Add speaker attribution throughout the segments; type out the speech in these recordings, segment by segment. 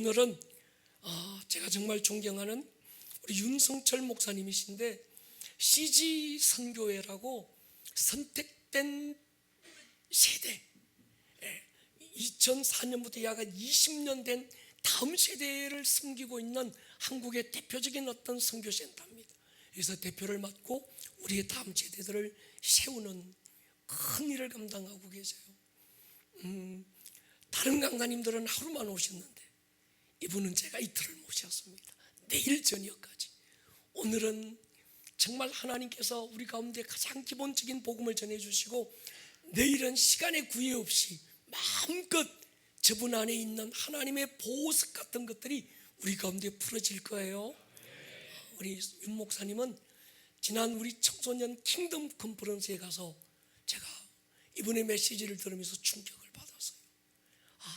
Speaker 1: 오늘은 제가 정말 존경하는 우리 윤성철 목사님이신데 CG 선교회라고 선택된 세대, 2004년부터 약 20년 된 다음 세대를 섬기고 있는 한국의 대표적인 어떤 선교센터입니다. 그래서 대표를 맡고 우리의 다음 세대들을 세우는 큰 일을 감당하고 계세요. 다른 강사님들은 하루만 오셨는데 이분은 제가 이틀을 모셨습니다. 내일 저녁까지. 오늘은 정말 하나님께서 우리 가운데 가장 기본적인 복음을 전해주시고 내일은 시간에 구애 없이 마음껏 저분 안에 있는 하나님의 보석 같은 것들이 우리 가운데 풀어질 거예요. 우리 윤 목사님은 지난 우리 청소년 킹덤 컨퍼런스에 가서 제가 이분의 메시지를 들으면서 충격을 받았어요.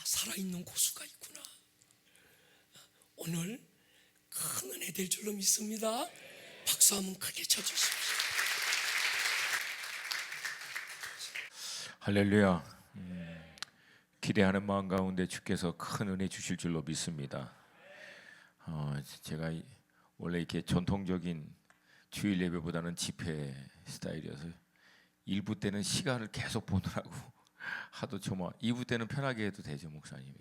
Speaker 1: 살아있는 고수가 있구나. 오늘 큰 은혜 될 줄로 믿습니다. 박수 한번 크게 쳐주십시오.
Speaker 2: 할렐루야. 기대하는 마음 가운데 주께서 큰 은혜 주실 줄로 믿습니다. 제가 원래 이렇게 전통적인 주일 예배보다는 집회 스타일이어서 1부 때는 시간을 계속 보느라고 하도 정말 2부 때는 편하게 해도 되죠, 목사님.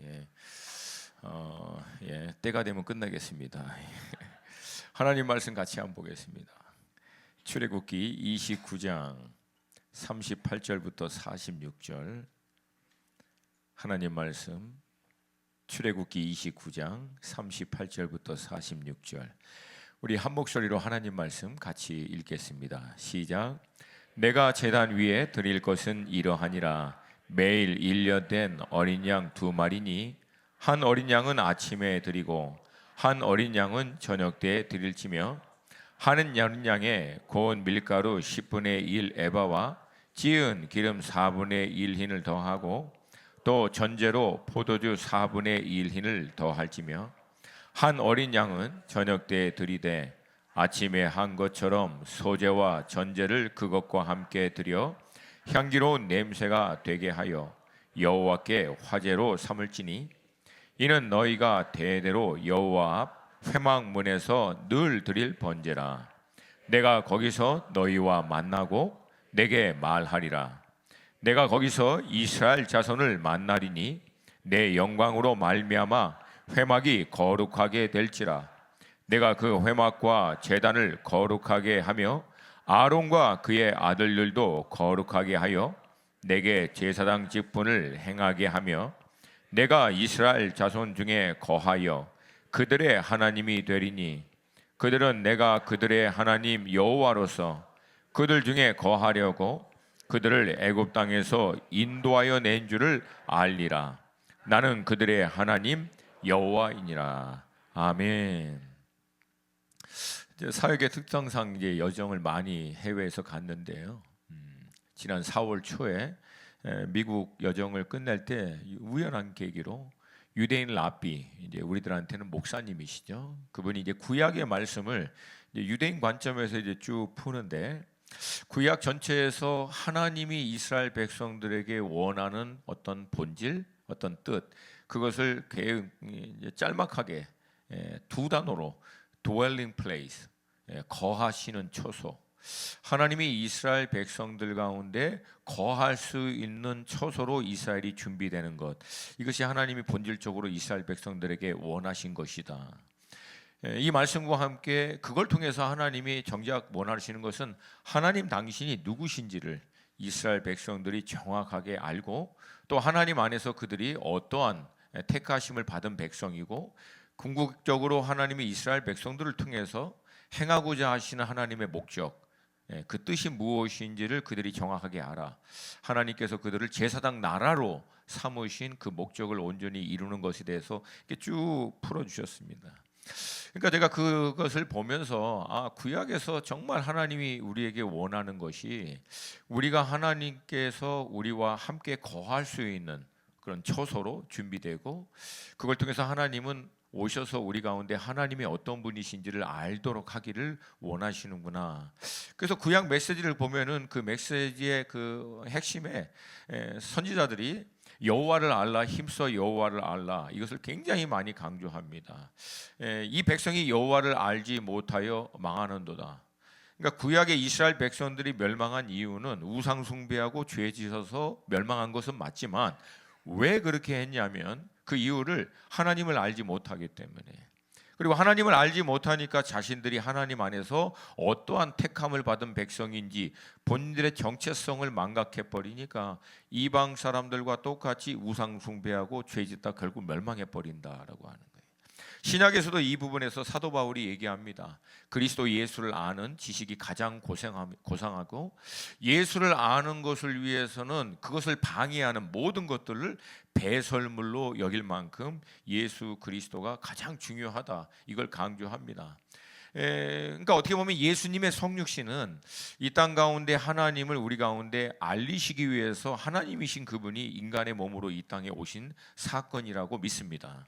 Speaker 2: 때가 되면 끝나겠습니다. 하나님 말씀 같이 한번 보겠습니다. 출애굽기 29장 38절부터 46절 하나님 말씀, 출애굽기 29장 38절부터 46절 우리 한 목소리로 하나님 말씀 같이 읽겠습니다. 시작. 내가 제단 위에 드릴 것은 이러하니라. 매일 1년 된 어린 양 2마리니 한 어린 양은 아침에 드리고 한 어린 양은 저녁 때에 드릴지며 한 어린 양에 고운 밀가루 10분의 1 에바와 찌은 기름 4분의 1 흰을 더하고 또 전제로 포도주 4분의 1 흰을 더할지며 한 어린 양은 저녁 때에 드리되 아침에 한 것처럼 소제와 전제를 그것과 함께 드려 향기로운 냄새가 되게 하여 여호와께 화제로 삼을지니 이는 너희가 대대로 여호와 앞 회막문에서 늘 드릴 번제라. 내가 거기서 너희와 만나고 내게 말하리라. 내가 거기서 이스라엘 자손을 만나리니 내 영광으로 말미암아 회막이 거룩하게 될지라. 내가 그 회막과 제단을 거룩하게 하며 아론과 그의 아들들도 거룩하게 하여 내게 제사장 직분을 행하게 하며 내가 이스라엘 자손 중에 거하여 그들의 하나님이 되리니 그들은 내가 그들의 하나님 여호와로서 그들 중에 거하려고 그들을 애굽 땅에서 인도하여 낸 줄을 알리라. 나는 그들의 하나님 여호와이니라. 아멘. 사역의 특성상 이제 여정을 많이 해외에서 갔는데요. 지난 4월 초에 미국 여정을 끝낼 때 우연한 계기로 유대인 랍비, 이제 우리들한테는 목사님이시죠. 그분이 이제 구약의 말씀을 이제 유대인 관점에서 이제 쭉 푸는데 구약 전체에서 하나님이 이스라엘 백성들에게 원하는 어떤 본질, 어떤 뜻, 그것을 짤막하게 2단어로 dwelling place, 거하시는 처소, 하나님이 이스라엘 백성들 가운데 거할 수 있는 처소로 이스라엘이 준비되는 것, 이것이 하나님이 본질적으로 이스라엘 백성들에게 원하신 것이다. 이 말씀과 함께 그걸 통해서 하나님이 정작 원하시는 것은 하나님 당신이 누구신지를 이스라엘 백성들이 정확하게 알고 또 하나님 안에서 그들이 어떠한 택하심을 받은 백성이고 궁극적으로 하나님이 이스라엘 백성들을 통해서 행하고자 하시는 하나님의 목적, 그 뜻이 무엇인지를 그들이 정확하게 알아 하나님께서 그들을 제사장 나라로 삼으신 그 목적을 온전히 이루는 것에 대해서 쭉 풀어주셨습니다. 그러니까 제가 그것을 보면서 구약에서 정말 하나님이 우리에게 원하는 것이 우리가 하나님께서 우리와 함께 거할 수 있는 그런 처소로 준비되고 그걸 통해서 하나님은 오셔서 우리 가운데 하나님이 어떤 분이신지를 알도록 하기를 원하시는구나. 그래서 구약 메시지를 보면은 그 메시지의 그 핵심에 선지자들이 여호와를 알라, 힘써 여호와를 알라, 이것을 굉장히 많이 강조합니다. 이 백성이 여호와를 알지 못하여 망하는도다. 그러니까 구약의 이스라엘 백성들이 멸망한 이유는 우상 숭배하고 죄 지어서 멸망한 것은 맞지만 왜 그렇게 했냐면 그 이유를 하나님을 알지 못하기 때문에, 그리고 하나님을 알지 못하니까 자신들이 하나님 안에서 어떠한 택함을 받은 백성인지 본인들의 정체성을 망각해 버리니까 이방 사람들과 똑같이 우상 숭배하고 죄짓다 결국 멸망해 버린다라고 하는 거예요. 신약에서도 이 부분에서 사도 바울이 얘기합니다. 그리스도 예수를 아는 지식이 가장 고상하고 예수를 아는 것을 위해서는 그것을 방해하는 모든 것들을 배설물로 여길 만큼 예수 그리스도가 가장 중요하다, 이걸 강조합니다. 그러니까 어떻게 보면 예수님의 성육신은 이 땅 가운데 하나님을 우리 가운데 알리시기 위해서 하나님이신 그분이 인간의 몸으로 이 땅에 오신 사건이라고 믿습니다.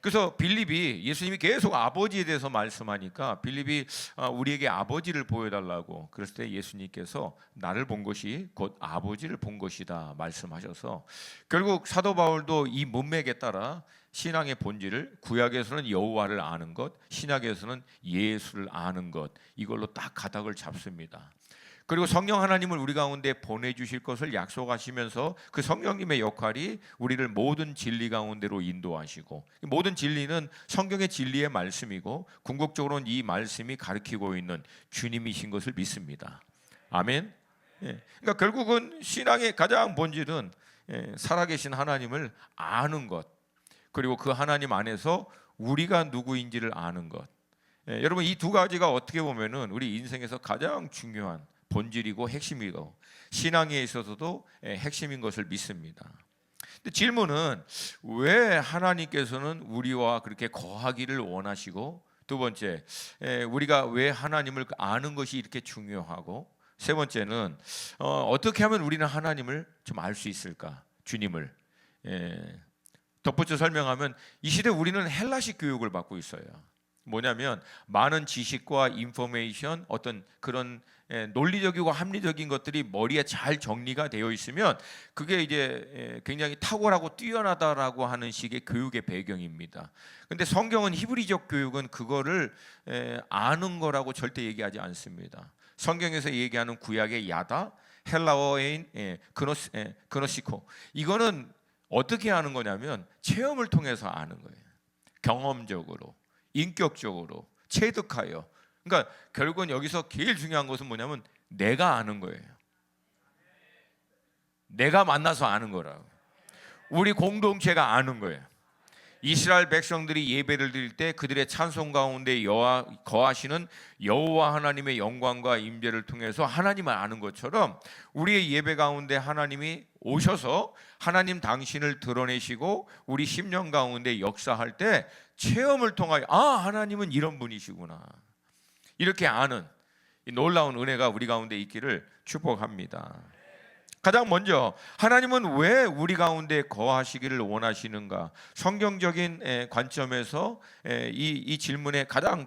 Speaker 2: 그래서 빌립이 예수님이 계속 아버지에 대해서 말씀하니까 빌립이 우리에게 아버지를 보여달라고 그랬을 때 예수님께서 나를 본 것이 곧 아버지를 본 것이다 말씀하셔서 결국 사도 바울도 이 문맥에 따라 신앙의 본질을 구약에서는 여호와를 아는 것, 신약에서는 예수를 아는 것, 이걸로 딱 가닥을 잡습니다. 그리고 성령 하나님을 우리 가운데 보내주실 것을 약속하시면서 그 성령님의 역할이 우리를 모든 진리 가운데로 인도하시고, 모든 진리는 성경의 진리의 말씀이고 궁극적으로는 이 말씀이 가리키고 있는 주님이신 것을 믿습니다. 아멘. 그러니까 결국은 신앙의 가장 본질은 살아계신 하나님을 아는 것, 그리고 그 하나님 안에서 우리가 누구인지를 아는 것. 여러분, 이 두 가지가 어떻게 보면은 우리 인생에서 가장 중요한 본질이고 핵심이고 신앙에 있어서도 핵심인 것을 믿습니다. 근데 질문은 왜 하나님께서는 우리와 그렇게 거하기를 원하시고, 두 번째 우리가 왜 하나님을 아는 것이 이렇게 중요하고, 세 번째는 어떻게 하면 우리는 하나님을 좀 알 수 있을까, 주님을. 덧붙여 설명하면 이 시대 우리는 헬라식 교육을 받고 있어요. 뭐냐면 많은 지식과 인포메이션, 어떤 그런 논리적이고 합리적인 것들이 머리에 잘 정리가 되어 있으면 그게 이제 굉장히 탁월하고 뛰어나다라고 하는 식의 교육의 배경입니다. 근데 성경은 히브리적 교육은 그거를 아는 거라고 절대 얘기하지 않습니다. 성경에서 얘기하는 구약의 야다, 헬라어인 그노시코, 이거는 어떻게 아는 거냐면 체험을 통해서 아는 거예요. 경험적으로, 인격적으로 체득하여. 그러니까 결국은 여기서 제일 중요한 것은 뭐냐면 내가 아는 거예요. 내가 만나서 아는 거라고. 우리 공동체가 아는 거예요. 이스라엘 백성들이 예배를 드릴 때 그들의 찬송 가운데 거하시는 여호와 하나님의 영광과 임재를 통해서 하나님을 아는 것처럼 우리의 예배 가운데 하나님이 오셔서 하나님 당신을 드러내시고 우리 심령 가운데 역사할 때 체험을 통하여 하나님은 이런 분이시구나, 이렇게 아는 이 놀라운 은혜가 우리 가운데 있기를 축복합니다. 가장 먼저 하나님은 왜 우리 가운데 거하시기를 원하시는가? 성경적인 관점에서 이 질문의 가장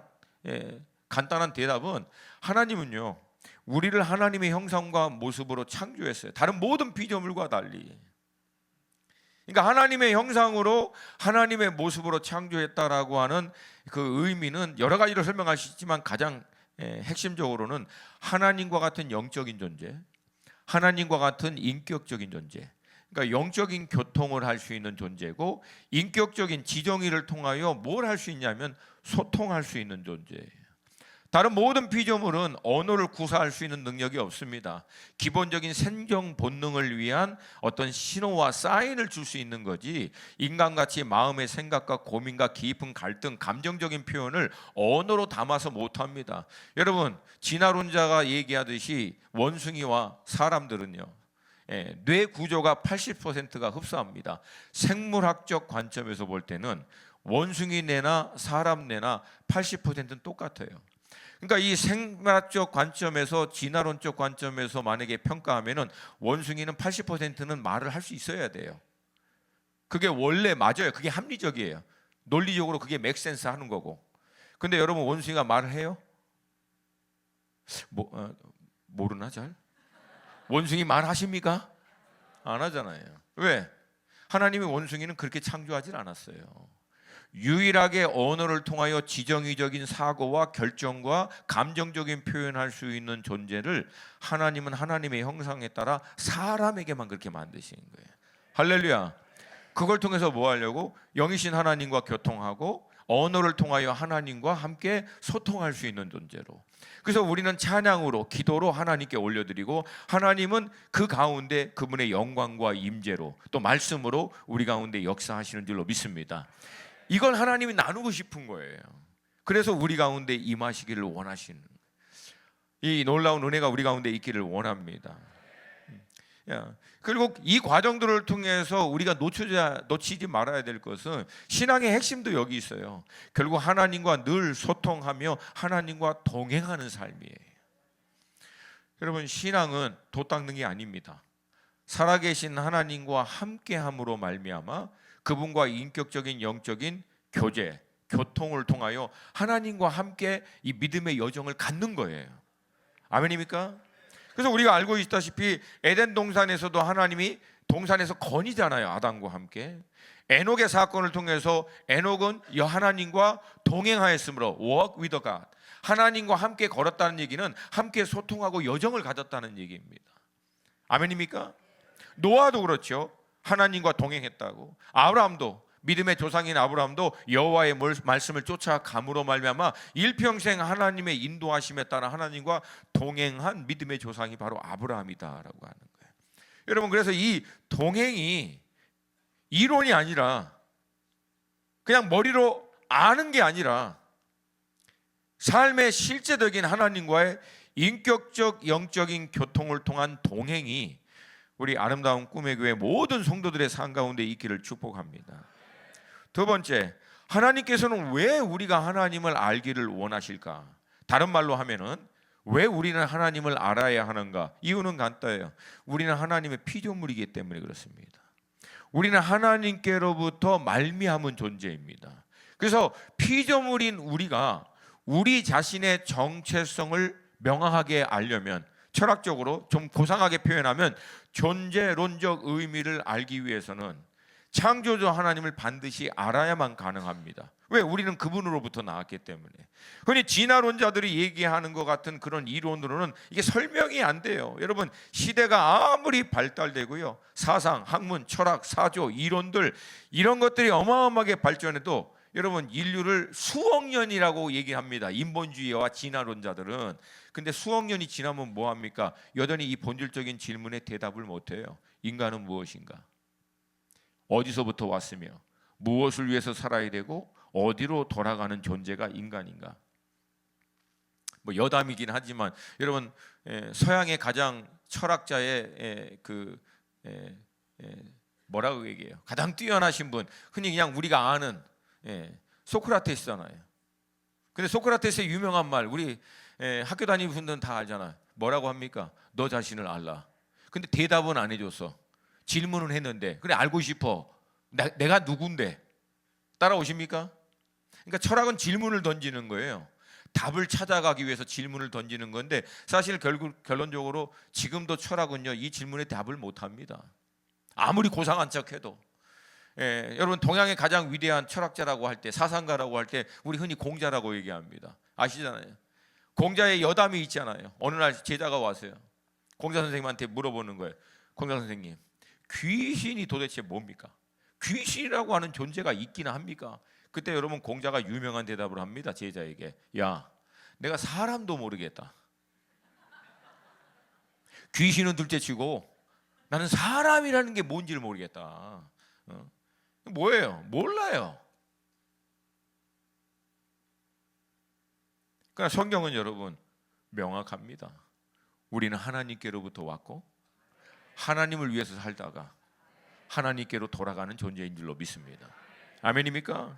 Speaker 2: 간단한 대답은 하나님은요, 우리를 하나님의 형상과 모습으로 창조했어요. 다른 모든 피조물과 달리. 그러니까 하나님의 형상으로 하나님의 모습으로 창조했다라고 하는 그 의미는 여러 가지로 설명할 수 있지만 가장 핵심적으로는 하나님과 같은 영적인 존재, 하나님과 같은 인격적인 존재, 그러니까 영적인 교통을 할 수 있는 존재고, 인격적인 지정의를 통하여 뭘 할 수 있냐면 소통할 수 있는 존재예요. 다른 모든 피조물은 언어를 구사할 수 있는 능력이 없습니다. 기본적인 생존 본능을 위한 어떤 신호와 사인을 줄 수 있는 거지, 인간같이 마음의 생각과 고민과 깊은 갈등, 감정적인 표현을 언어로 담아서 못합니다. 여러분, 진화론자가 얘기하듯이 원숭이와 사람들은요, 뇌 구조가 80%가 흡사합니다. 생물학적 관점에서 볼 때는 원숭이 뇌나 사람 뇌나 80%는 똑같아요. 그러니까 이 생물학적 관점에서, 진화론적 관점에서 만약에 평가하면은 원숭이는 80%는 말을 할 수 있어야 돼요. 그게 원래 맞아요. 그게 합리적이에요. 논리적으로 그게 맥센스 하는 거고. 근데 여러분, 원숭이가 말을 해요? 모르나 잘? 원숭이 말하십니까? 안 하잖아요. 왜? 하나님의 원숭이는 그렇게 창조하지 않았어요. 유일하게 언어를 통하여 지정의적인 사고와 결정과 감정적인 표현할 수 있는 존재를 하나님은 하나님의 형상에 따라 사람에게만 그렇게 만드신 거예요. 할렐루야. 그걸 통해서 뭐 하려고? 영이신 하나님과 교통하고 언어를 통하여 하나님과 함께 소통할 수 있는 존재로. 그래서 우리는 찬양으로 기도로 하나님께 올려드리고 하나님은 그 가운데 그분의 영광과 임재로 또 말씀으로 우리 가운데 역사하시는 줄로 믿습니다. 이걸 하나님이 나누고 싶은 거예요. 그래서 우리 가운데 임하시기를 원하시는, 이 놀라운 은혜가 우리 가운데 있기를 원합니다. 그리고 이 과정들을 통해서 우리가 놓치지 말아야 될 것은 신앙의 핵심도 여기 있어요. 결국 하나님과 늘 소통하며 하나님과 동행하는 삶이에요. 여러분, 신앙은 돛 닦는 게 아닙니다. 살아계신 하나님과 함께함으로 말미암아 그분과 인격적인 영적인 교제, 교통을 통하여 하나님과 함께 이 믿음의 여정을 갖는 거예요. 아멘입니까? 그래서 우리가 알고 있다시피 에덴 동산에서도 하나님이 동산에서 거니잖아요. 아담과 함께. 에녹의 사건을 통해서 에녹은 하나님과 동행하였으므로 walk with God, 하나님과 함께 걸었다는 얘기는 함께 소통하고 여정을 가졌다는 얘기입니다. 아멘입니까? 노아도 그렇죠. 하나님과 동행했다고. 아브라함도, 믿음의 조상인 아브라함도 여호와의 말씀을 쫓아감으로 말미암아 일평생 하나님의 인도하심에 따라 하나님과 동행한 믿음의 조상이 바로 아브라함이다라고 하는 거예요. 여러분, 그래서 이 동행이 이론이 아니라 그냥 머리로 아는 게 아니라 삶의 실제적인 하나님과의 인격적 영적인 교통을 통한 동행이 우리 아름다운 꿈의 교회 모든 성도들의 삶 가운데 있기를 축복합니다. 두 번째, 하나님께서는 왜 우리가 하나님을 알기를 원하실까? 다른 말로 하면은 왜 우리는 하나님을 알아야 하는가? 이유는 간단해요. 우리는 하나님의 피조물이기 때문에 그렇습니다. 우리는 하나님께로부터 말미암은 존재입니다. 그래서 피조물인 우리가 우리 자신의 정체성을 명확하게 알려면, 철학적으로 좀 고상하게 표현하면 존재론적 의미를 알기 위해서는 창조주 하나님을 반드시 알아야만 가능합니다. 왜? 우리는 그분으로부터 나왔기 때문에. 흔히 진화론자들이 얘기하는 것 같은 그런 이론으로는 이게 설명이 안 돼요. 여러분, 시대가 아무리 발달되고요, 사상, 학문, 철학, 사조, 이론들 이런 것들이 어마어마하게 발전해도 여러분, 인류를 수억 년이라고 얘기합니다. 인본주의와 진화론자들은. 근데 수억 년이 지나면 뭐합니까? 여전히 이 본질적인 질문에 대답을 못해요. 인간은 무엇인가? 어디서부터 왔으며 무엇을 위해서 살아야 되고 어디로 돌아가는 존재가 인간인가? 뭐 여담이긴 하지만 여러분, 서양의 가장 철학자의 뭐라고 얘기해요? 가장 뛰어나신 분, 흔히 그냥 우리가 아는 소크라테스잖아요. 근데 소크라테스의 유명한 말, 우리 학교 다니는 분들은 다 알잖아요. 뭐라고 합니까? 너 자신을 알라. 근데 대답은 안 해줬어. 질문은 했는데, 그래, 알고 싶어. 내가 누군데? 따라오십니까? 그러니까 철학은 질문을 던지는 거예요. 답을 찾아가기 위해서 질문을 던지는 건데, 사실 결론적으로 지금도 철학은요, 이 질문에 답을 못합니다. 아무리 고상한 척해도. 여러분, 동양의 가장 위대한 철학자라고 할 때, 사상가라고 할 때 우리 흔히 공자라고 얘기합니다. 아시잖아요. 공자의 여담이 있잖아요. 어느 날 제자가 왔어요. 공자 선생님한테 물어보는 거예요. 공자 선생님, 귀신이 도대체 뭡니까? 귀신이라고 하는 존재가 있기는 합니까? 그때 여러분, 공자가 유명한 대답을 합니다. 제자에게. 야, 내가 사람도 모르겠다. 귀신은 둘째치고 나는 사람이라는 게 뭔지를 모르겠다. 뭐예요? 몰라요. 그러나 성경은 여러분 명확합니다. 우리는 하나님께로부터 왔고 하나님을 위해서 살다가 하나님께로 돌아가는 존재인 줄로 믿습니다. 아멘입니까?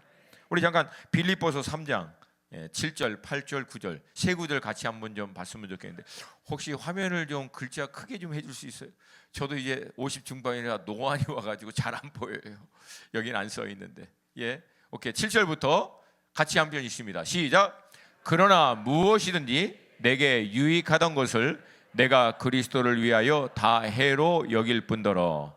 Speaker 2: 우리 잠깐 빌립보서 3장 7절, 8절, 9절 세 구절 같이 한번 좀 봤으면 좋겠는데, 혹시 화면을 좀 글자 크게 좀 해줄 수 있어요? 저도 이제 50 중반이라 노안이 와가지고 잘 안 보여요. 여기는 안 써 있는데. 오케이. 7절부터 같이 한번 있습니다. 시작. 그러나 무엇이든지 내게 유익하던 것을 내가 그리스도를 위하여 다 해로 여길 뿐더러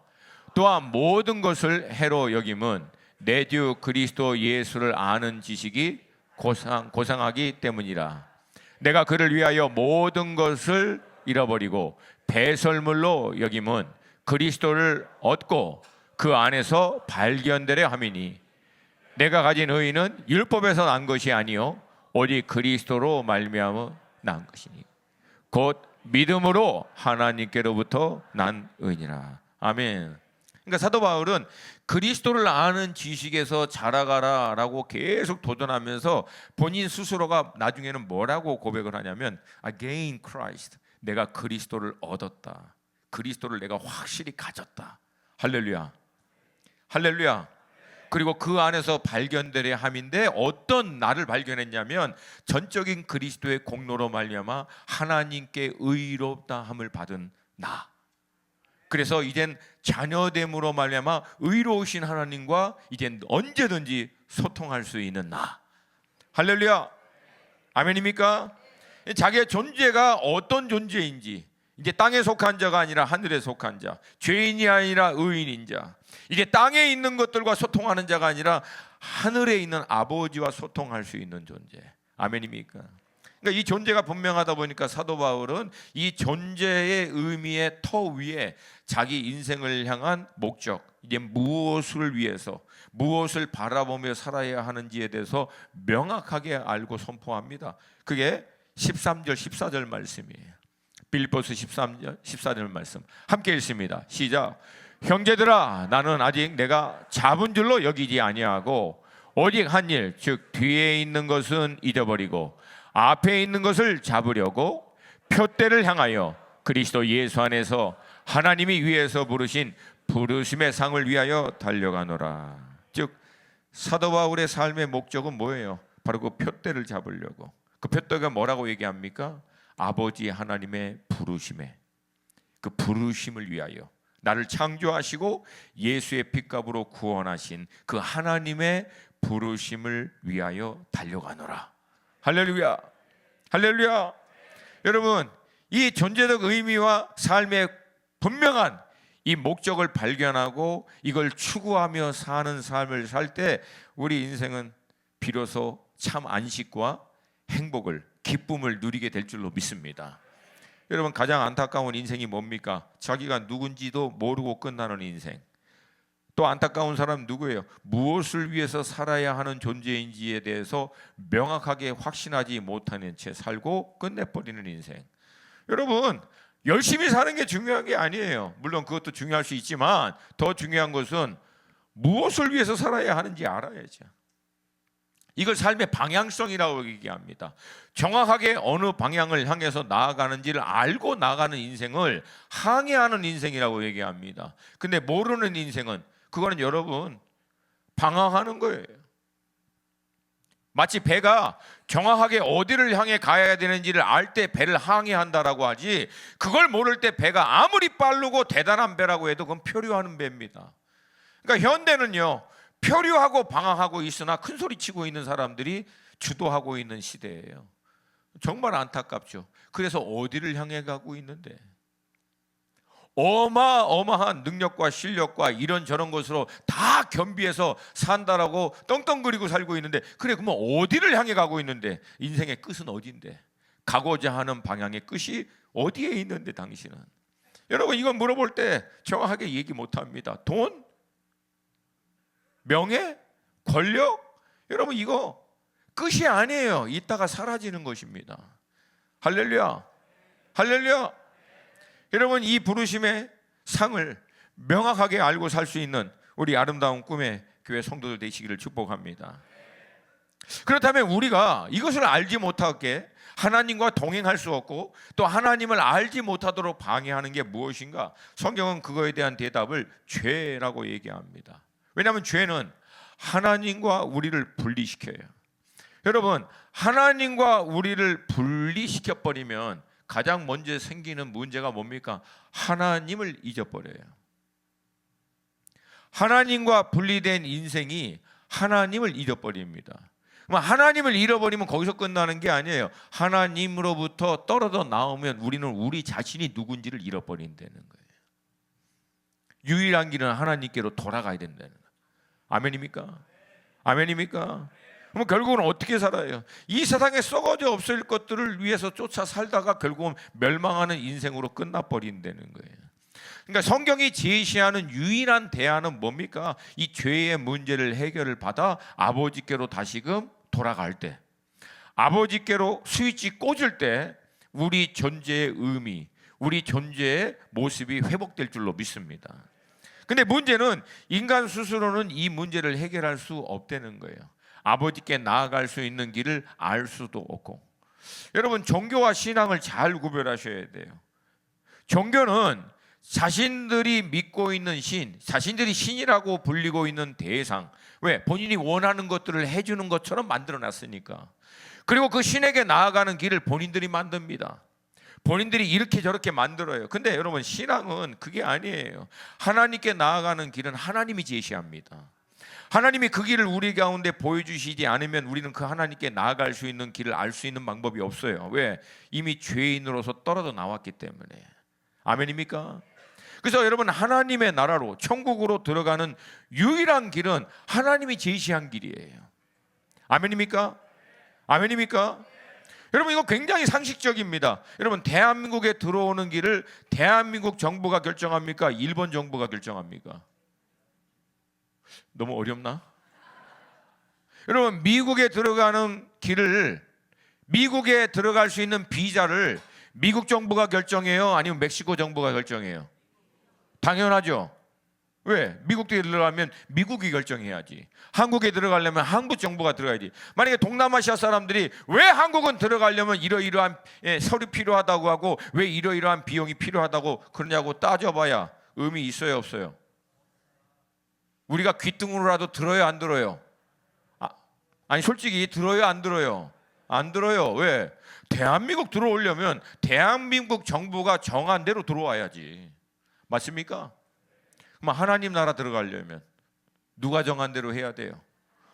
Speaker 2: 또한 모든 것을 해로 여김은 내 주 그리스도 예수를 아는 지식이 고상하기 때문이라. 내가 그를 위하여 모든 것을 잃어버리고 배설물로 여김은 그리스도를 얻고 그 안에서 발견되려 함이니 내가 가진 의의는 율법에서 난 것이 아니요 오직 그리스도로 말미암아 난 것이니 곧 믿음으로 하나님께로부터 난 의니라. 아멘. 그러니까 사도 바울은 그리스도를 아는 지식에서 자라가라라고 계속 도전하면서 본인 스스로가 나중에는 뭐라고 고백을 하냐면 I gain Christ. 내가 그리스도를 얻었다. 그리스도를 내가 확실히 가졌다. 할렐루야. 할렐루야. 그리고 그 안에서 발견되려 함인데 어떤 나를 발견했냐면 전적인 그리스도의 공로로 말미암아 하나님께 의롭다 함을 받은 나. 그래서 이젠 자녀됨으로 말미암아 의로우신 하나님과 이젠 언제든지 소통할 수 있는 나. 할렐루야. 아멘입니까? 자기의 존재가 어떤 존재인지 이제 땅에 속한 자가 아니라 하늘에 속한 자, 죄인이 아니라 의인인 자, 이제 땅에 있는 것들과 소통하는 자가 아니라 하늘에 있는 아버지와 소통할 수 있는 존재. 아멘입니까? 그러니까 이 존재가 분명하다 보니까 사도 바울은 이 존재의 의미의 터 위에 자기 인생을 향한 목적, 이제 무엇을 위해서 무엇을 바라보며 살아야 하는지에 대해서 명확하게 알고 선포합니다. 그게 13절 14절 말씀이에요. 빌립보서 13절 14절 말씀 함께 읽습니다. 시작. 형제들아 나는 아직 내가 잡은 줄로 여기지 아니하고 오직 한 일 즉 뒤에 있는 것은 잊어버리고 앞에 있는 것을 잡으려고 표대를 향하여 그리스도 예수 안에서 하나님이 위에서 부르신 부르심의 상을 위하여 달려가노라. 즉 사도 바울의 삶의 목적은 뭐예요? 바로 그 표대를 잡으려고. 그 표대가 뭐라고 얘기합니까? 아버지 하나님의 부르심에, 그 부르심을 위하여 나를 창조하시고 예수의 핏값으로 구원하신 그 하나님의 부르심을 위하여 달려가노라. 할렐루야. 할렐루야. 여러분 이 존재적 의미와 삶의 분명한 이 목적을 발견하고 이걸 추구하며 사는 삶을 살 때 우리 인생은 비로소 참 안식과 행복을, 기쁨을 누리게 될 줄로 믿습니다. 여러분 가장 안타까운 인생이 뭡니까? 자기가 누군지도 모르고 끝나는 인생. 또 안타까운 사람 누구예요? 무엇을 위해서 살아야 하는 존재인지에 대해서 명확하게 확신하지 못하는 채 살고 끝내버리는 인생. 여러분 열심히 사는 게 중요한 게 아니에요. 물론 그것도 중요할 수 있지만 더 중요한 것은 무엇을 위해서 살아야 하는지 알아야죠. 이걸 삶의 방향성이라고 얘기합니다. 정확하게 어느 방향을 향해서 나아가는지를 알고 나가는 인생을 항해하는 인생이라고 얘기합니다. 근데 모르는 인생은 그거는 여러분 방황하는 거예요. 마치 배가 정확하게 어디를 향해 가야 되는지를 알 때 배를 항해한다라고 하지 그걸 모를 때 배가 아무리 빠르고 대단한 배라고 해도 그건 표류하는 배입니다. 그러니까 현대는요 표류하고 방황하고 있으나 큰 소리 치고 있는 사람들이 주도하고 있는 시대예요. 정말 안타깝죠. 그래서 어디를 향해 가고 있는데 어마어마한 능력과 실력과 이런저런 것으로 다 겸비해서 산다라고 떵떵거리고 살고 있는데 그래 그러면 어디를 향해 가고 있는데 인생의 끝은 어딘데 가고자 하는 방향의 끝이 어디에 있는데 당신은 여러분 이건 물어볼 때 정확하게 얘기 못합니다. 돈? 명예? 권력? 여러분 이거 끝이 아니에요. 이따가 사라지는 것입니다. 할렐루야. 할렐루야. 여러분 이 부르심의 상을 명확하게 알고 살 수 있는 우리 아름다운 꿈의 교회 성도들 되시기를 축복합니다. 그렇다면 우리가 이것을 알지 못하게 하나님과 동행할 수 없고 또 하나님을 알지 못하도록 방해하는 게 무엇인가? 성경은 그거에 대한 대답을 죄라고 얘기합니다. 왜냐하면 죄는 하나님과 우리를 분리시켜요. 여러분 하나님과 우리를 분리시켜버리면 가장 먼저 생기는 문제가 뭡니까? 하나님을 잊어버려요. 하나님과 분리된 인생이 하나님을 잊어버립니다. 하나님을 잃어버리면 거기서 끝나는 게 아니에요. 하나님으로부터 떨어져 나오면 우리는 우리 자신이 누군지를 잃어버린다는 거예요. 유일한 길은 하나님께로 돌아가야 된다는 거예요. 아멘입니까? 아멘입니까? 그럼 결국은 어떻게 살아요? 이 세상에 썩어져 없을 것들을 위해서 쫓아 살다가 결국은 멸망하는 인생으로 끝나버린다는 거예요. 그러니까 성경이 제시하는 유일한 대안은 뭡니까? 이 죄의 문제를 해결을 받아 아버지께로 다시금 돌아갈 때, 아버지께로 스위치 꽂을 때 우리 존재의 의미, 우리 존재의 모습이 회복될 줄로 믿습니다. 근데 문제는 인간 스스로는 이 문제를 해결할 수 없다는 거예요. 아버지께 나아갈 수 있는 길을 알 수도 없고. 여러분, 종교와 신앙을 잘 구별하셔야 돼요. 종교는 자신들이 믿고 있는 신, 자신들이 신이라고 불리고 있는 대상, 왜? 본인이 원하는 것들을 해주는 것처럼 만들어놨으니까. 그리고 그 신에게 나아가는 길을 본인들이 만듭니다. 본인들이 이렇게 저렇게 만들어요. 근데 여러분, 신앙은 그게 아니에요. 하나님께 나아가는 길은 하나님이 제시합니다. 하나님이 그 길을 우리 가운데 보여주시지 않으면 우리는 그 하나님께 나아갈 수 있는 길을 알 수 있는 방법이 없어요. 왜? 이미 죄인으로서 떨어져 나왔기 때문에. 아멘입니까? 그래서 여러분, 하나님의 나라로, 천국으로 들어가는 유일한 길은 하나님이 제시한 길이에요. 아멘입니까? 아멘입니까? 여러분, 이거 굉장히 상식적입니다. 여러분, 대한민국에 들어오는 길을 대한민국 정부가 결정합니까? 일본 정부가 결정합니까? 너무 어렵나? 여러분, 미국에 들어가는 길을, 미국에 들어갈 수 있는 비자를 미국 정부가 결정해요? 아니면 멕시코 정부가 결정해요? 당연하죠. 왜? 미국에 들어가면 미국이 결정해야지. 한국에 들어가려면 한국 정부가 들어가야지. 만약에 동남아시아 사람들이 왜 한국은 들어가려면 이러이러한 서류 필요하다고 하고 왜 이러이러한 비용이 필요하다고 그러냐고 따져봐야 의미 있어요, 없어요? 우리가 귓등으로라도 들어요, 안 들어요? 아니 솔직히 들어요, 안 들어요? 안 들어요. 왜? 대한민국 들어오려면 대한민국 정부가 정한 대로 들어와야지. 맞습니까? 그럼 하나님 나라 들어가려면 누가 정한 대로 해야 돼요?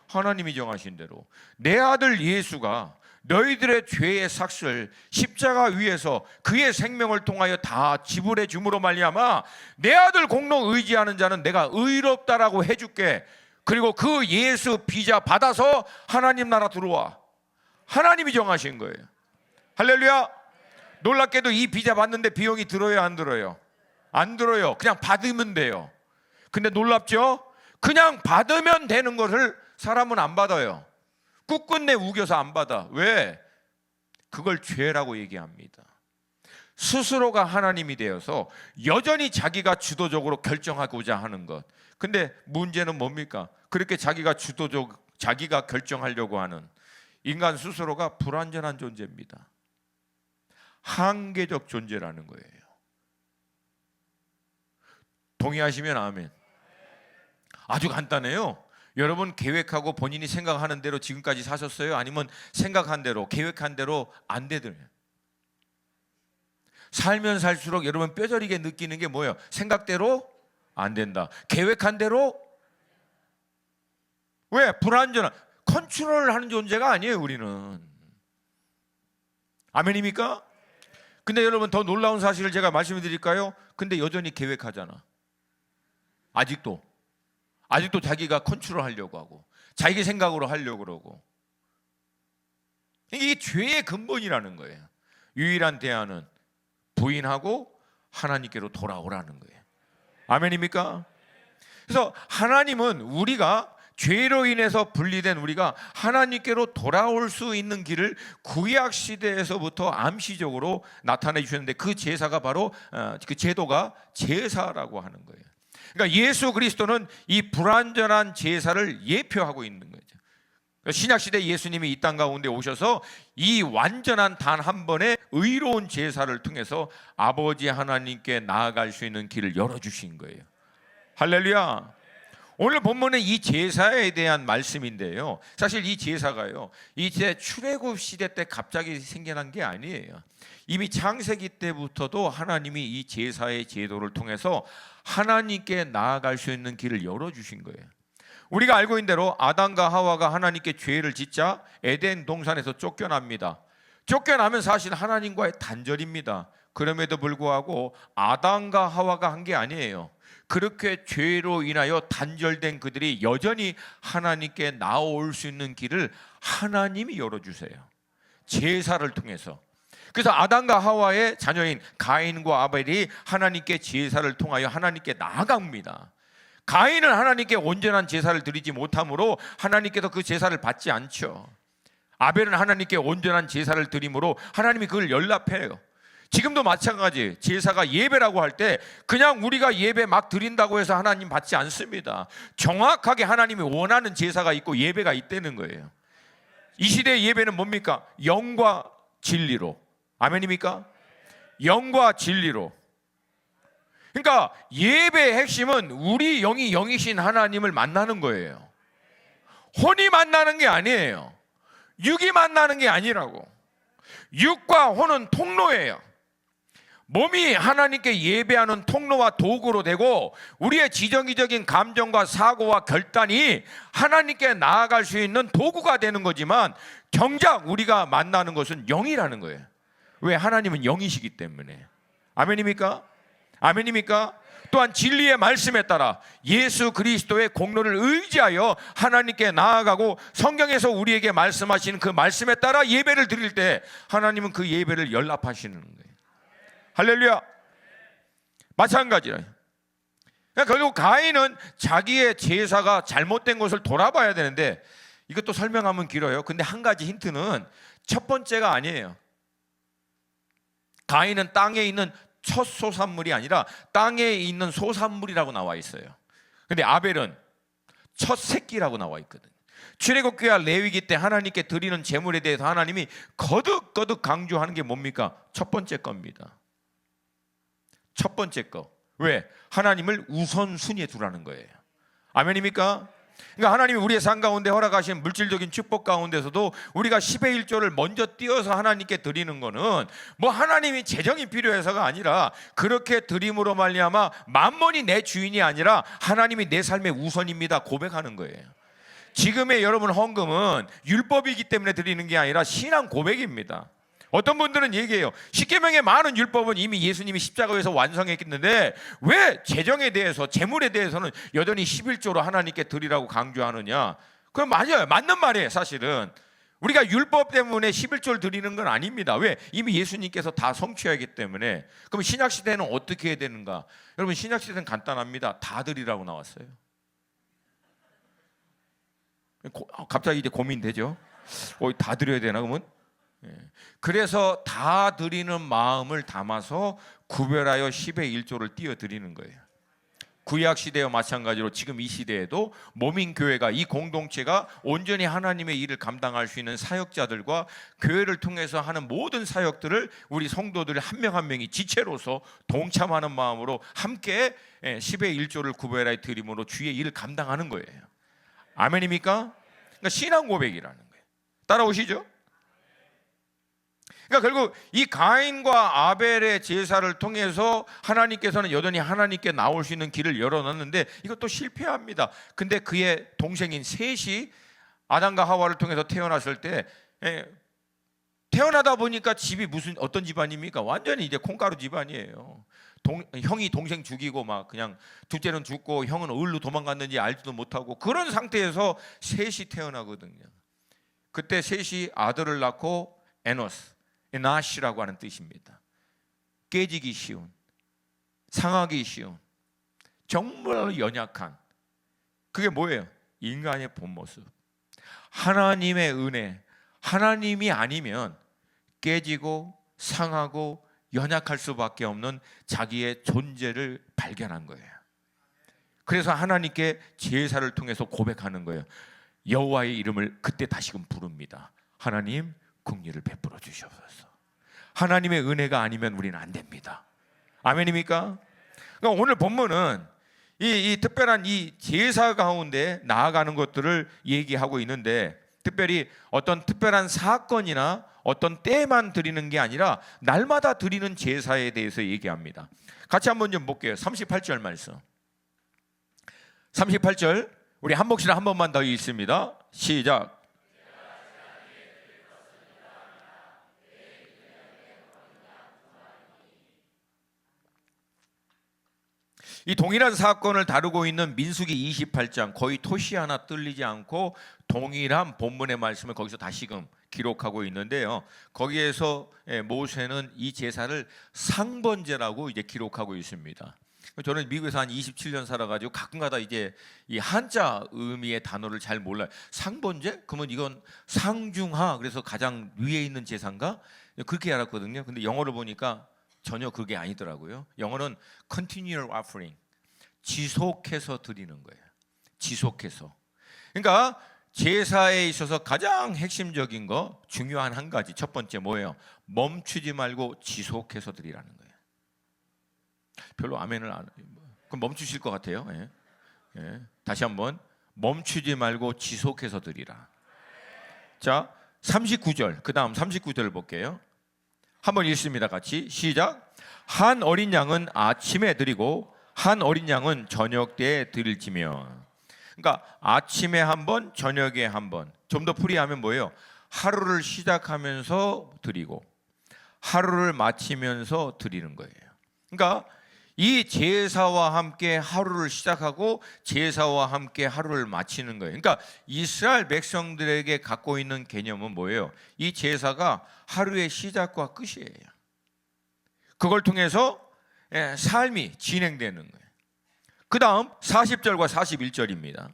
Speaker 2: 하나님이 정하신 대로. 내 아들 예수가 너희들의 죄의 삭을 십자가 위에서 그의 생명을 통하여 다 지불해 줌으로 말미암아 내 아들 공로 의지하는 자는 내가 의롭다라고 해줄게. 그리고 그 예수 비자 받아서 하나님 나라 들어와. 하나님이 정하신 거예요. 할렐루야. 놀랍게도 이 비자 받는데 비용이 들어요, 안 들어요? 안 들어요. 그냥 받으면 돼요. 근데 놀랍죠? 그냥 받으면 되는 것을 사람은 안 받아요. 끝끝내 우겨서 안 받아. 왜? 그걸 죄라고 얘기합니다. 스스로가 하나님이 되어서 여전히 자기가 주도적으로 결정하고자 하는 것. 근데 문제는 뭡니까? 그렇게 자기가 자기가 결정하려고 하는 인간 스스로가 불완전한 존재입니다. 한계적 존재라는 거예요. 동의하시면 아멘. 아주 간단해요. 여러분, 계획하고 본인이 생각하는 대로 지금까지 사셨어요? 아니면 생각한 대로, 계획한 대로 안 되더래요? 살면 살수록 여러분 뼈저리게 느끼는 게 뭐예요? 생각대로 안 된다. 계획한 대로. 왜? 불완전한, 컨트롤을 하는 존재가 아니에요, 우리는. 아멘입니까? 근데 여러분, 더 놀라운 사실을 제가 말씀을 드릴까요? 근데 여전히 계획하잖아. 아직도 자기가 컨트롤 하려고 하고 자기 생각으로 하려고 그러고. 이게 죄의 근본이라는 거예요. 유일한 대안은 부인하고 하나님께로 돌아오라는 거예요. 아멘입니까? 그래서 하나님은 우리가 죄로 인해서 분리된 우리가 하나님께로 돌아올 수 있는 길을 구약 시대에서부터 암시적으로 나타내 주셨는데 그 제사가 바로 그 제도가 제사라고 하는 거예요. 그러니까 예수 그리스도는 이 불완전한 제사를 예표하고 있는 거죠. 신약 시대 예수님이 이 땅 가운데 오셔서 이 완전한 단 한 번의 의로운 제사를 통해서 아버지 하나님께 나아갈 수 있는 길을 열어주신 거예요. 할렐루야. 오늘 본문은 이 제사에 대한 말씀인데요. 사실 이 제사가요, 이제 출애굽 시대 때 갑자기 생겨난 게 아니에요. 이미 창세기 때부터도 하나님이 이 제사의 제도를 통해서 하나님께 나아갈 수 있는 길을 열어주신 거예요. 우리가 알고 있는 대로 아담과 하와가 하나님께 죄를 짓자 에덴 동산에서 쫓겨납니다. 쫓겨나면 사실 하나님과의 단절입니다. 그럼에도 불구하고 아담과 하와가 한 게 아니에요. 그렇게 죄로 인하여 단절된 그들이 여전히 하나님께 나올 수 있는 길을 하나님이 열어주세요. 제사를 통해서. 그래서 아담과 하와의 자녀인 가인과 아벨이 하나님께 제사를 통하여 하나님께 나아갑니다. 가인은 하나님께 온전한 제사를 드리지 못하므로 하나님께서 그 제사를 받지 않죠. 아벨은 하나님께 온전한 제사를 드림으로 하나님이 그걸 연락해요. 지금도 마찬가지. 제사가 예배라고 할 때 그냥 우리가 예배 막 드린다고 해서 하나님 받지 않습니다. 정확하게 하나님이 원하는 제사가 있고 예배가 있다는 거예요. 이 시대의 예배는 뭡니까? 영과 진리로. 아멘입니까? 영과 진리로. 그러니까 예배의 핵심은 우리 영이 영이신 하나님을 만나는 거예요. 혼이 만나는 게 아니에요. 육이 만나는 게 아니라고. 육과 혼은 통로예요. 몸이 하나님께 예배하는 통로와 도구로 되고 우리의 지정의적인 감정과 사고와 결단이 하나님께 나아갈 수 있는 도구가 되는 거지만 정작 우리가 만나는 것은 영이라는 거예요. 왜? 하나님은 영이시기 때문에. 아멘입니까? 아멘입니까? 또한 진리의 말씀에 따라 예수 그리스도의 공로를 의지하여 하나님께 나아가고 성경에서 우리에게 말씀하시는 그 말씀에 따라 예배를 드릴 때 하나님은 그 예배를 연락하시는 거예요. 할렐루야. 마찬가지라. 그러니까 결국 가인은 자기의 제사가 잘못된 것을 돌아봐야 되는데 이것도 설명하면 길어요. 근데 한 가지 힌트는 첫 번째가 아니에요. 가인은 땅에 있는 첫 소산물이 아니라 땅에 있는 소산물이라고 나와 있어요. 근데 아벨은 첫 새끼라고 나와 있거든요. 출애굽기와 레위기 때 하나님께 드리는 제물에 대해서 하나님이 거듭거듭 강조하는 게 뭡니까? 첫 번째 겁니다. 첫 번째 거. 왜? 하나님을 우선순위에 두라는 거예요. 아멘입니까? 그러니까 하나님이 우리의 삶 가운데 허락하신 물질적인 축복 가운데서도 우리가 10의 1조를 먼저 띄어서 하나님께 드리는 거는 뭐 하나님이 재정이 필요해서가 아니라 그렇게 드림으로 말미암아 만몬이 내 주인이 아니라 하나님이 내 삶의 우선입니다 고백하는 거예요. 지금의 여러분 헌금은 율법이기 때문에 드리는 게 아니라 신앙 고백입니다. 어떤 분들은 얘기해요. 십계명의 많은 율법은 이미 예수님이 십자가에서 완성했는데 왜 재정에 대해서 재물에 대해서는 여전히 11조로 하나님께 드리라고 강조하느냐. 그럼 맞아요. 맞는 말이에요. 사실은 우리가 율법 때문에 11조를 드리는 건 아닙니다. 왜? 이미 예수님께서 다 성취하기 때문에. 그럼 신약시대는 어떻게 해야 되는가? 여러분 신약시대는 간단합니다. 다 드리라고 나왔어요. 갑자기 이제 고민되죠. 다 드려야 되나 그러면? 그래서 다 드리는 마음을 담아서 구별하여 10의 1조를 띄어 드리는 거예요. 구약 시대와 마찬가지로 지금 이 시대에도 몸인 교회가 이 공동체가 온전히 하나님의 일을 감당할 수 있는 사역자들과 교회를 통해서 하는 모든 사역들을 우리 성도들 한 명 한 명이 지체로서 동참하는 마음으로 함께 10의 1조를 구별하여 드림으로 주의 일을 감당하는 거예요. 아멘입니까? 그러니까 신앙 고백이라는 거예요. 따라오시죠? 그러니까 결국 이 가인과 아벨의 제사를 통해서 하나님께서는 여전히 하나님께 나올 수 있는 길을 열어놨는데 이것도 실패합니다. 근데 그의 동생인 셋이 아담과 하와를 통해서 태어났을 때 태어나다 보니까 집이 무슨 어떤 집안입니까? 완전히 이제 콩가루 집안이에요. 형이 동생 죽이고 막 그냥 둘째는 죽고 형은 어디로 도망갔는지 알지도 못하고 그런 상태에서 셋이 태어나거든요. 그때 셋이 아들을 낳고 에노스 나시라고 하는 뜻입니다. 깨지기 쉬운, 상하기 쉬운, 정말 연약한 그게 뭐예요? 인간의 본 모습. 하나님의 은혜, 하나님이 아니면 깨지고 상하고 연약할 수밖에 없는 자기의 존재를 발견한 거예요. 그래서 하나님께 제사를 통해서 고백하는 거예요. 여호와의 이름을 그때 다시금 부릅니다. 하나님 긍휼을 베풀어 주시옵소서. 하나님의 은혜가 아니면 우리는 안 됩니다. 아멘입니까? 그러니까 오늘 본문은 이 특별한 이 제사 가운데 나아가는 것들을 얘기하고 있는데 특별히 어떤 특별한 사건이나 어떤 때만 드리는 게 아니라 날마다 드리는 제사에 대해서 얘기합니다. 같이 한번 좀 볼게요. 38절 말씀. 38절 우리 한 목소리 한 번만 더 읽습니다. 시작. 이 동일한 사건을 다루고 있는 민수기 28장, 거의 토시 하나 뜰리지 않고 동일한 본문의 말씀을 거기서 다시금 기록하고 있는데요. 거기에서 모세는 이 제사를 상번제라고 이제 기록하고 있습니다. 저는 미국에서 한 27년 살아가지고 가끔가다 이제 이 한자 의미의 단어를 잘 몰라요. 상번제? 그러면 이건 상중하, 그래서 가장 위에 있는 제사인가? 그렇게 알았거든요. 근데 영어를 보니까 전혀 그게 아니더라고요. 영어는 continual offering, 지속해서 드리는 거예요. 지속해서. 그러니까 제사에 있어서 가장 핵심적인 거, 중요한 한 가지, 첫 번째 뭐예요? 멈추지 말고 지속해서 드리라는 거예요. 별로 아멘을 안 해요. 그럼 멈추실 것 같아요. 예. 예. 다시 한번, 멈추지 말고 지속해서 드리라. 자, 39절, 그 다음 39절을 볼게요. 한번 읽습니다. 같이 시작. 한 어린 양은 아침에 드리고 한 어린 양은 저녁 때에 드릴지며. 그러니까 아침에 한 번, 저녁에 한 번. 좀 더 풀이하면 뭐예요? 하루를 시작하면서 드리고 하루를 마치면서 드리는 거예요. 그러니까 이 제사와 함께 하루를 시작하고 제사와 함께 하루를 마치는 거예요. 그러니까 이스라엘 백성들에게 갖고 있는 개념은 뭐예요? 이 제사가 하루의 시작과 끝이에요. 그걸 통해서 삶이 진행되는 거예요. 그 다음 40절과 41절입니다.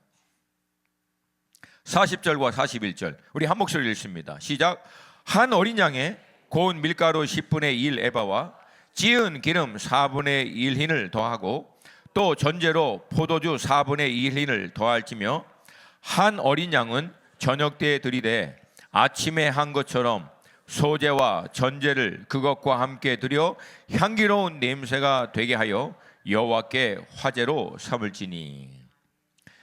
Speaker 2: 40절과 41절 우리 한 목소리 읽습니다. 시작. 한 어린 양에 고운 밀가루 10분의 1 에바와 지은 기름 4분의 1 흰을 더하고 또 전제로 포도주 4분의 1 흰을 더할지며 한 어린 양은 저녁 때에 드리되 아침에 한 것처럼 소제와 전제를 그것과 함께 드려 향기로운 냄새가 되게 하여 여호와께 화제로 삼을지니.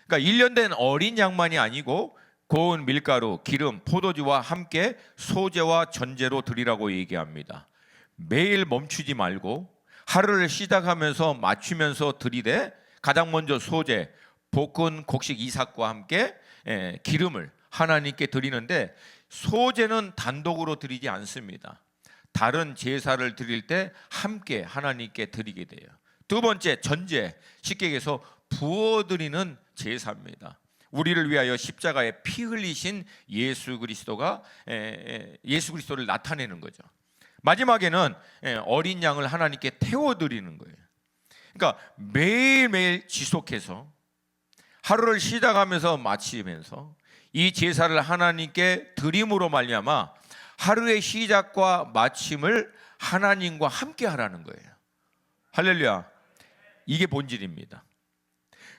Speaker 2: 그러니까 1년 된 어린 양만이 아니고 고운 밀가루, 기름, 포도주와 함께 소제와 전제로 드리라고 얘기합니다. 매일 멈추지 말고 하루를 시작하면서 맞추면서 드리되 가장 먼저 소제, 볶은 곡식 이삭과 함께 기름을 하나님께 드리는데 소제는 단독으로 드리지 않습니다. 다른 제사를 드릴 때 함께 하나님께 드리게 돼요. 두 번째 전제, 쉽게 얘기해서 부어드리는 제사입니다. 우리를 위하여 십자가에 피 흘리신 예수 그리스도가 예수 그리스도를 나타내는 거죠. 마지막에는 어린 양을 하나님께 태워드리는 거예요. 그러니까 매일매일 지속해서 하루를 시작하면서 마치면서 이 제사를 하나님께 드림으로 말미암아 하루의 시작과 마침을 하나님과 함께 하라는 거예요. 할렐루야. 이게 본질입니다.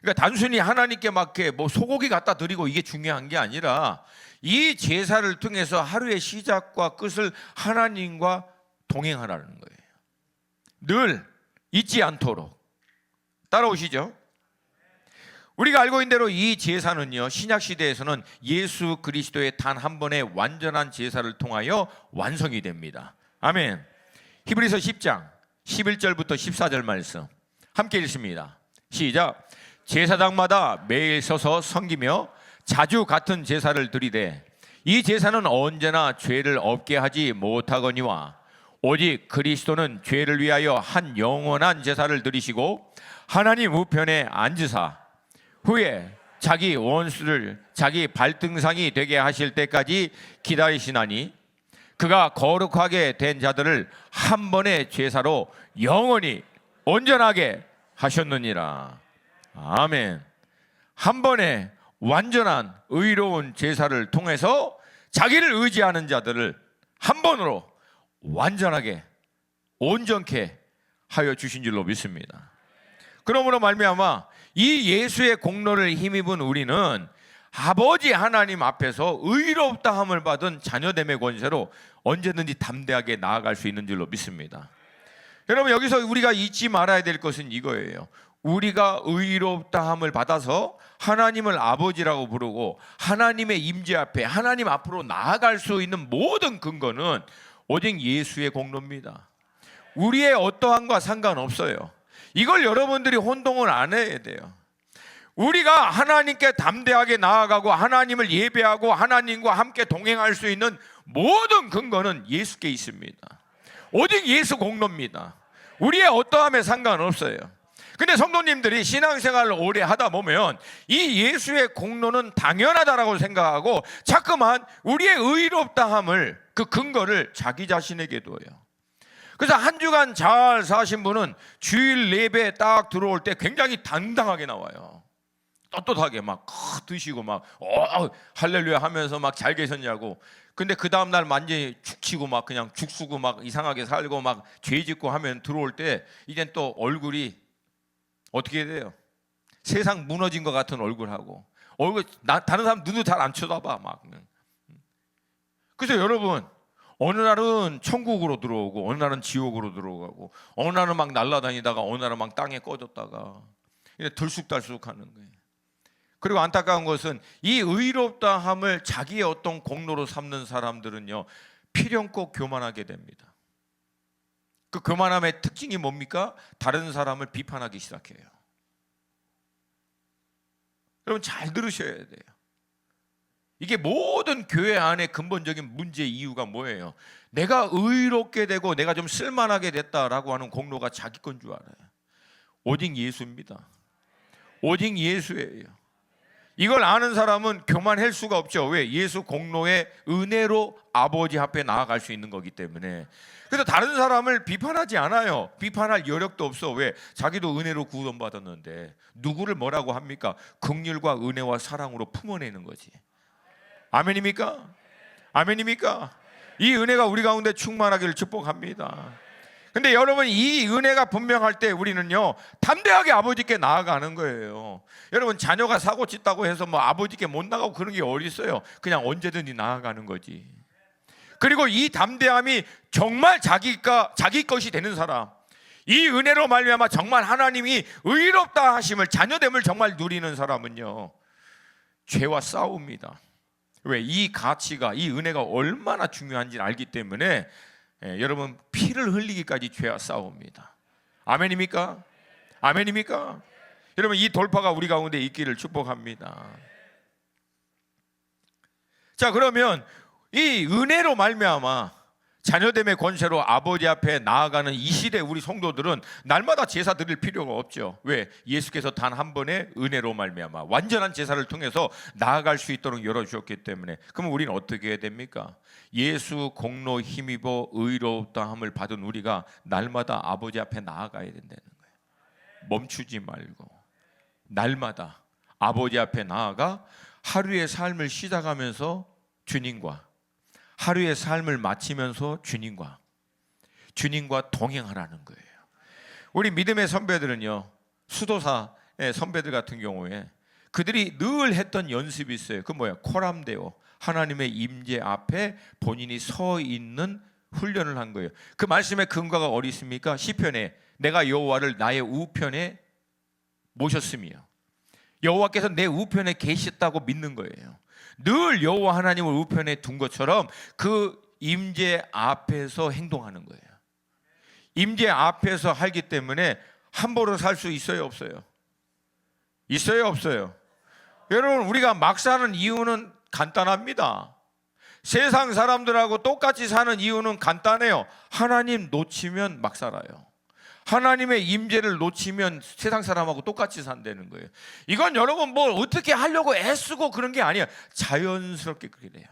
Speaker 2: 그러니까 단순히 하나님께 막 뭐 소고기 갖다 드리고 이게 중요한 게 아니라 이 제사를 통해서 하루의 시작과 끝을 하나님과 동행하라는 거예요. 늘 잊지 않도록. 따라오시죠. 우리가 알고 있는 대로 이 제사는요, 신약 시대에서는 예수 그리스도의 단 한 번의 완전한 제사를 통하여 완성이 됩니다. 아멘. 히브리서 10장 11절부터 14절 말씀 함께 읽습니다. 시작. 제사장마다 매일 서서 섬기며 자주 같은 제사를 드리되 이 제사는 언제나 죄를 없게 하지 못하거니와 오직 그리스도는 죄를 위하여 한 영원한 제사를 드리시고 하나님 우편에 앉으사 후에 자기 원수를 자기 발등상이 되게 하실 때까지 기다리시나니 그가 거룩하게 된 자들을 한 번의 제사로 영원히 온전하게 하셨느니라. 아멘. 한 번의 완전한 의로운 제사를 통해서 자기를 의지하는 자들을 한 번으로 완전하게 온전케 하여 주신 줄로 믿습니다. 그러므로 말미암아 이 예수의 공로를 힘입은 우리는 아버지 하나님 앞에서 의롭다함을 받은 자녀됨의 권세로 언제든지 담대하게 나아갈 수 있는 줄로 믿습니다. 여러분, 여기서 우리가 잊지 말아야 될 것은 이거예요. 우리가 의롭다함을 받아서 하나님을 아버지라고 부르고 하나님의 임재 앞에 하나님 앞으로 나아갈 수 있는 모든 근거는 오직 예수의 공로입니다. 우리의 어떠함과 상관없어요. 이걸 여러분들이 혼동을 안 해야 돼요. 우리가 하나님께 담대하게 나아가고 하나님을 예배하고 하나님과 함께 동행할 수 있는 모든 근거는 예수께 있습니다. 오직 예수 공로입니다. 우리의 어떠함에 상관없어요. 근데 성도님들이 신앙생활을 오래 하다 보면 이 예수의 공로는 당연하다라고 생각하고 자꾸만 우리의 의롭다함을, 그 근거를 자기 자신에게 둬요. 그래서 한 주간 잘 사신 분은 주일 예배에 딱 들어올 때 굉장히 당당하게 나와요. 떳떳하게 막 드시고 막 할렐루야 하면서 막 잘 계셨냐고. 근데 그 다음날 완전히 축치고 막 그냥 죽쓰고 막 이상하게 살고 막 죄 짓고 하면 들어올 때 이젠 또 얼굴이 어떻게 돼요? 세상 무너진 것 같은 얼굴하고, 얼굴 다른 사람 눈도 잘 안 쳐다봐 막. 그래서 여러분, 어느 날은 천국으로 들어오고 어느 날은 지옥으로 들어가고 어느 날은 막 날아다니다가 어느 날은 막 땅에 꺼졌다가 들쑥달쑥 하는 거예요. 그리고 안타까운 것은 이 의롭다함을 자기의 어떤 공로로 삼는 사람들은요, 필연코 교만하게 됩니다. 그 교만함의 특징이 뭡니까? 다른 사람을 비판하기 시작해요. 여러분 잘 들으셔야 돼요. 이게 모든 교회 안에 근본적인 문제의 이유가 뭐예요? 내가 의롭게 되고 내가 좀 쓸만하게 됐다라고 하는 공로가 자기 건 줄 알아요. 오직 예수입니다. 오직 예수예요. 이걸 아는 사람은 교만할 수가 없죠. 왜? 예수 공로의 은혜로 아버지 앞에 나아갈 수 있는 거기 때문에. 그래서 다른 사람을 비판하지 않아요. 비판할 여력도 없어. 왜? 자기도 은혜로 구원받았는데 누구를 뭐라고 합니까? 긍휼과 은혜와 사랑으로 품어내는 거지. 아멘입니까? 아멘입니까? 이 은혜가 우리 가운데 충만하기를 축복합니다. 근데 여러분, 이 은혜가 분명할 때 우리는요, 담대하게 아버지께 나아가는 거예요. 여러분, 자녀가 사고 쳤다고 해서 뭐 아버지께 못 나가고 그런 게 어디 있어요? 그냥 언제든지 나아가는 거지. 그리고 이 담대함이 정말 자기 것이 되는 사람, 이 은혜로 말미암아 정말 하나님이 의롭다 하심을, 자녀됨을 정말 누리는 사람은요, 죄와 싸웁니다. 왜? 이 가치가, 이 은혜가 얼마나 중요한지 알기 때문에 여러분, 피를 흘리기까지 죄와 싸웁니다. 아멘입니까? 아멘입니까? 여러분, 이 돌파가 우리 가운데 있기를 축복합니다. 자, 그러면 이 은혜로 말미암아 자녀됨의 권세로 아버지 앞에 나아가는 이 시대 우리 성도들은 날마다 제사 드릴 필요가 없죠. 왜? 예수께서 단 한 번의 은혜로 말미암아 완전한 제사를 통해서 나아갈 수 있도록 열어주셨기 때문에. 그러면 우리는 어떻게 해야 됩니까? 예수 공로 힘입어 의롭다함을 받은 우리가 날마다 아버지 앞에 나아가야 된다는 거예요. 멈추지 말고 날마다 아버지 앞에 나아가 하루의 삶을 시작하면서 주님과, 하루의 삶을 마치면서 주님과 동행하라는 거예요. 우리 믿음의 선배들은요, 수도사의 선배들 같은 경우에 그들이 늘 했던 연습이 있어요. 그 뭐야? 코람데오, 하나님의 임재 앞에 본인이 서 있는 훈련을 한 거예요. 그 말씀의 근거가 어디 있습니까? 시편에 내가 여호와를 나의 우편에 모셨으며 여호와께서 내 우편에 계셨다고 믿는 거예요. 늘 여호와 하나님을 우편에 둔 것처럼 그 임재 앞에서 행동하는 거예요. 임재 앞에서 하기 때문에 함부로 살 수 있어요, 없어요? 있어요, 없어요? 여러분, 우리가 막 사는 이유는 간단합니다. 세상 사람들하고 똑같이 사는 이유는 간단해요. 하나님 놓치면 막 살아요. 하나님의 임재를 놓치면 세상 사람하고 똑같이 산다는 거예요. 이건 여러분 뭐 어떻게 하려고 애쓰고 그런 게 아니에요. 자연스럽게 그렇게 돼요.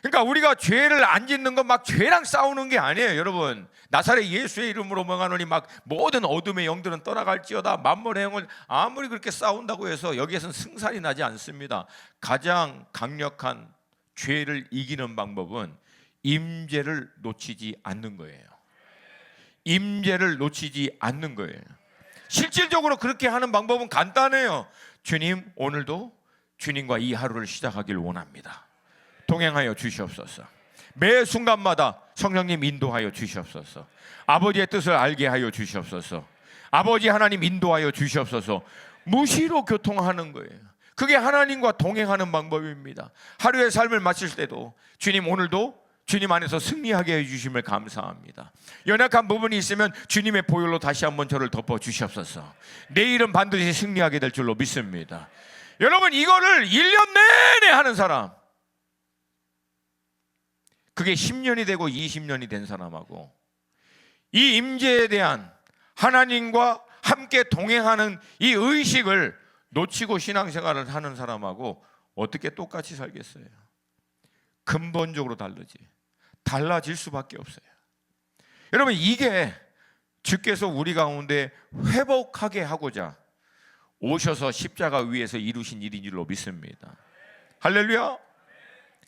Speaker 2: 그러니까 우리가 죄를 안 짓는 건 막 죄랑 싸우는 게 아니에요. 여러분, 나사렛 예수의 이름으로 명하노니 막 모든 어둠의 영들은 떠나갈지어다. 만물의 영을 아무리 그렇게 싸운다고 해서 여기에서는 승산이 나지 않습니다. 가장 강력한 죄를 이기는 방법은 임재를 놓치지 않는 거예요. 임재를 놓치지 않는 거예요. 실질적으로 그렇게 하는 방법은 간단해요. 주님, 오늘도 주님과 이 하루를 시작하길 원합니다. 동행하여 주시옵소서. 매 순간마다 성령님 인도하여 주시옵소서. 아버지의 뜻을 알게 하여 주시옵소서. 아버지 하나님 인도하여 주시옵소서. 무시로 교통하는 거예요. 그게 하나님과 동행하는 방법입니다. 하루의 삶을 마칠 때도 주님, 오늘도 주님 안에서 승리하게 해주심을 감사합니다. 연약한 부분이 있으면 주님의 보혈로 다시 한번 저를 덮어주시옵소서. 내일은 반드시 승리하게 될 줄로 믿습니다. 여러분, 이거를 1년 내내 하는 사람, 그게 10년이 되고 20년이 된 사람하고 이 임재에 대한 하나님과 함께 동행하는 이 의식을 놓치고 신앙생활을 하는 사람하고 어떻게 똑같이 살겠어요? 근본적으로 다르지. 달라질 수밖에 없어요. 여러분, 이게 주께서 우리 가운데 회복하게 하고자 오셔서 십자가 위에서 이루신 일인 줄로 믿습니다. 할렐루야.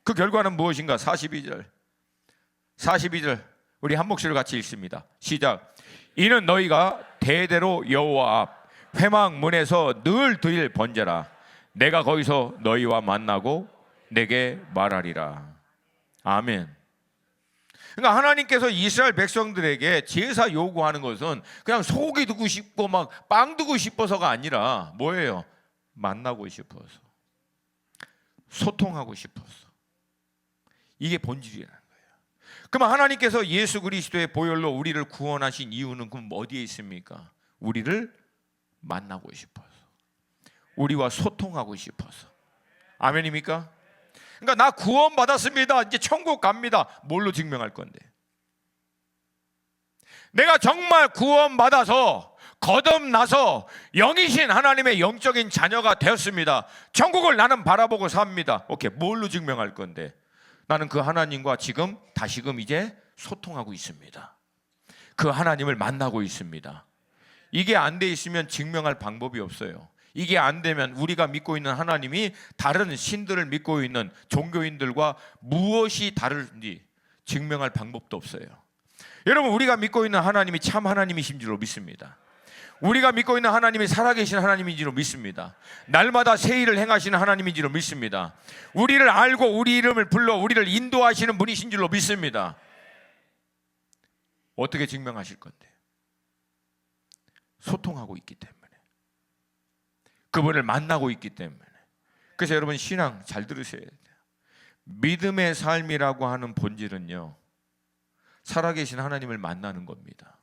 Speaker 2: 그 결과는 무엇인가? 42절 우리 한 목소리로 같이 읽습니다. 시작. 이는 너희가 대대로 여호와 앞 회막 문에서 늘 드릴 번제라. 내가 거기서 너희와 만나고 내게 말하리라. 아멘. 그러니까 하나님께서 이스라엘 백성들에게 제사 요구하는 것은 그냥 소고기 두고 싶고 막 빵 두고 싶어서가 아니라 뭐예요? 만나고 싶어서, 소통하고 싶어서. 이게 본질이라는 거예요. 그럼 하나님께서 예수 그리스도의 보혈로 우리를 구원하신 이유는 그럼 어디에 있습니까? 우리를 만나고 싶어서, 우리와 소통하고 싶어서. 아멘입니까? 그러니까 나 구원 받았습니다, 이제 천국 갑니다. 뭘로 증명할 건데? 내가 정말 구원 받아서 거듭나서 영이신 하나님의 영적인 자녀가 되었습니다. 천국을 나는 바라보고 삽니다. 오케이, 뭘로 증명할 건데? 나는 그 하나님과 지금 다시금 이제 소통하고 있습니다. 그 하나님을 만나고 있습니다. 이게 안 돼 있으면 증명할 방법이 없어요. 이게 안 되면 우리가 믿고 있는 하나님이 다른 신들을 믿고 있는 종교인들과 무엇이 다른지 증명할 방법도 없어요. 여러분, 우리가 믿고 있는 하나님이 참 하나님이신 줄로 믿습니다. 우리가 믿고 있는 하나님이 살아계신 하나님인 줄로 믿습니다. 날마다 새 일을 행하시는 하나님인 줄로 믿습니다. 우리를 알고 우리 이름을 불러 우리를 인도하시는 분이신 줄로 믿습니다. 어떻게 증명하실 건데? 소통하고 있기 때문에, 그분을 만나고 있기 때문에. 그래서 여러분, 신앙 잘 들으셔야 돼요. 믿음의 삶이라고 하는 본질은요, 살아계신 하나님을 만나는 겁니다.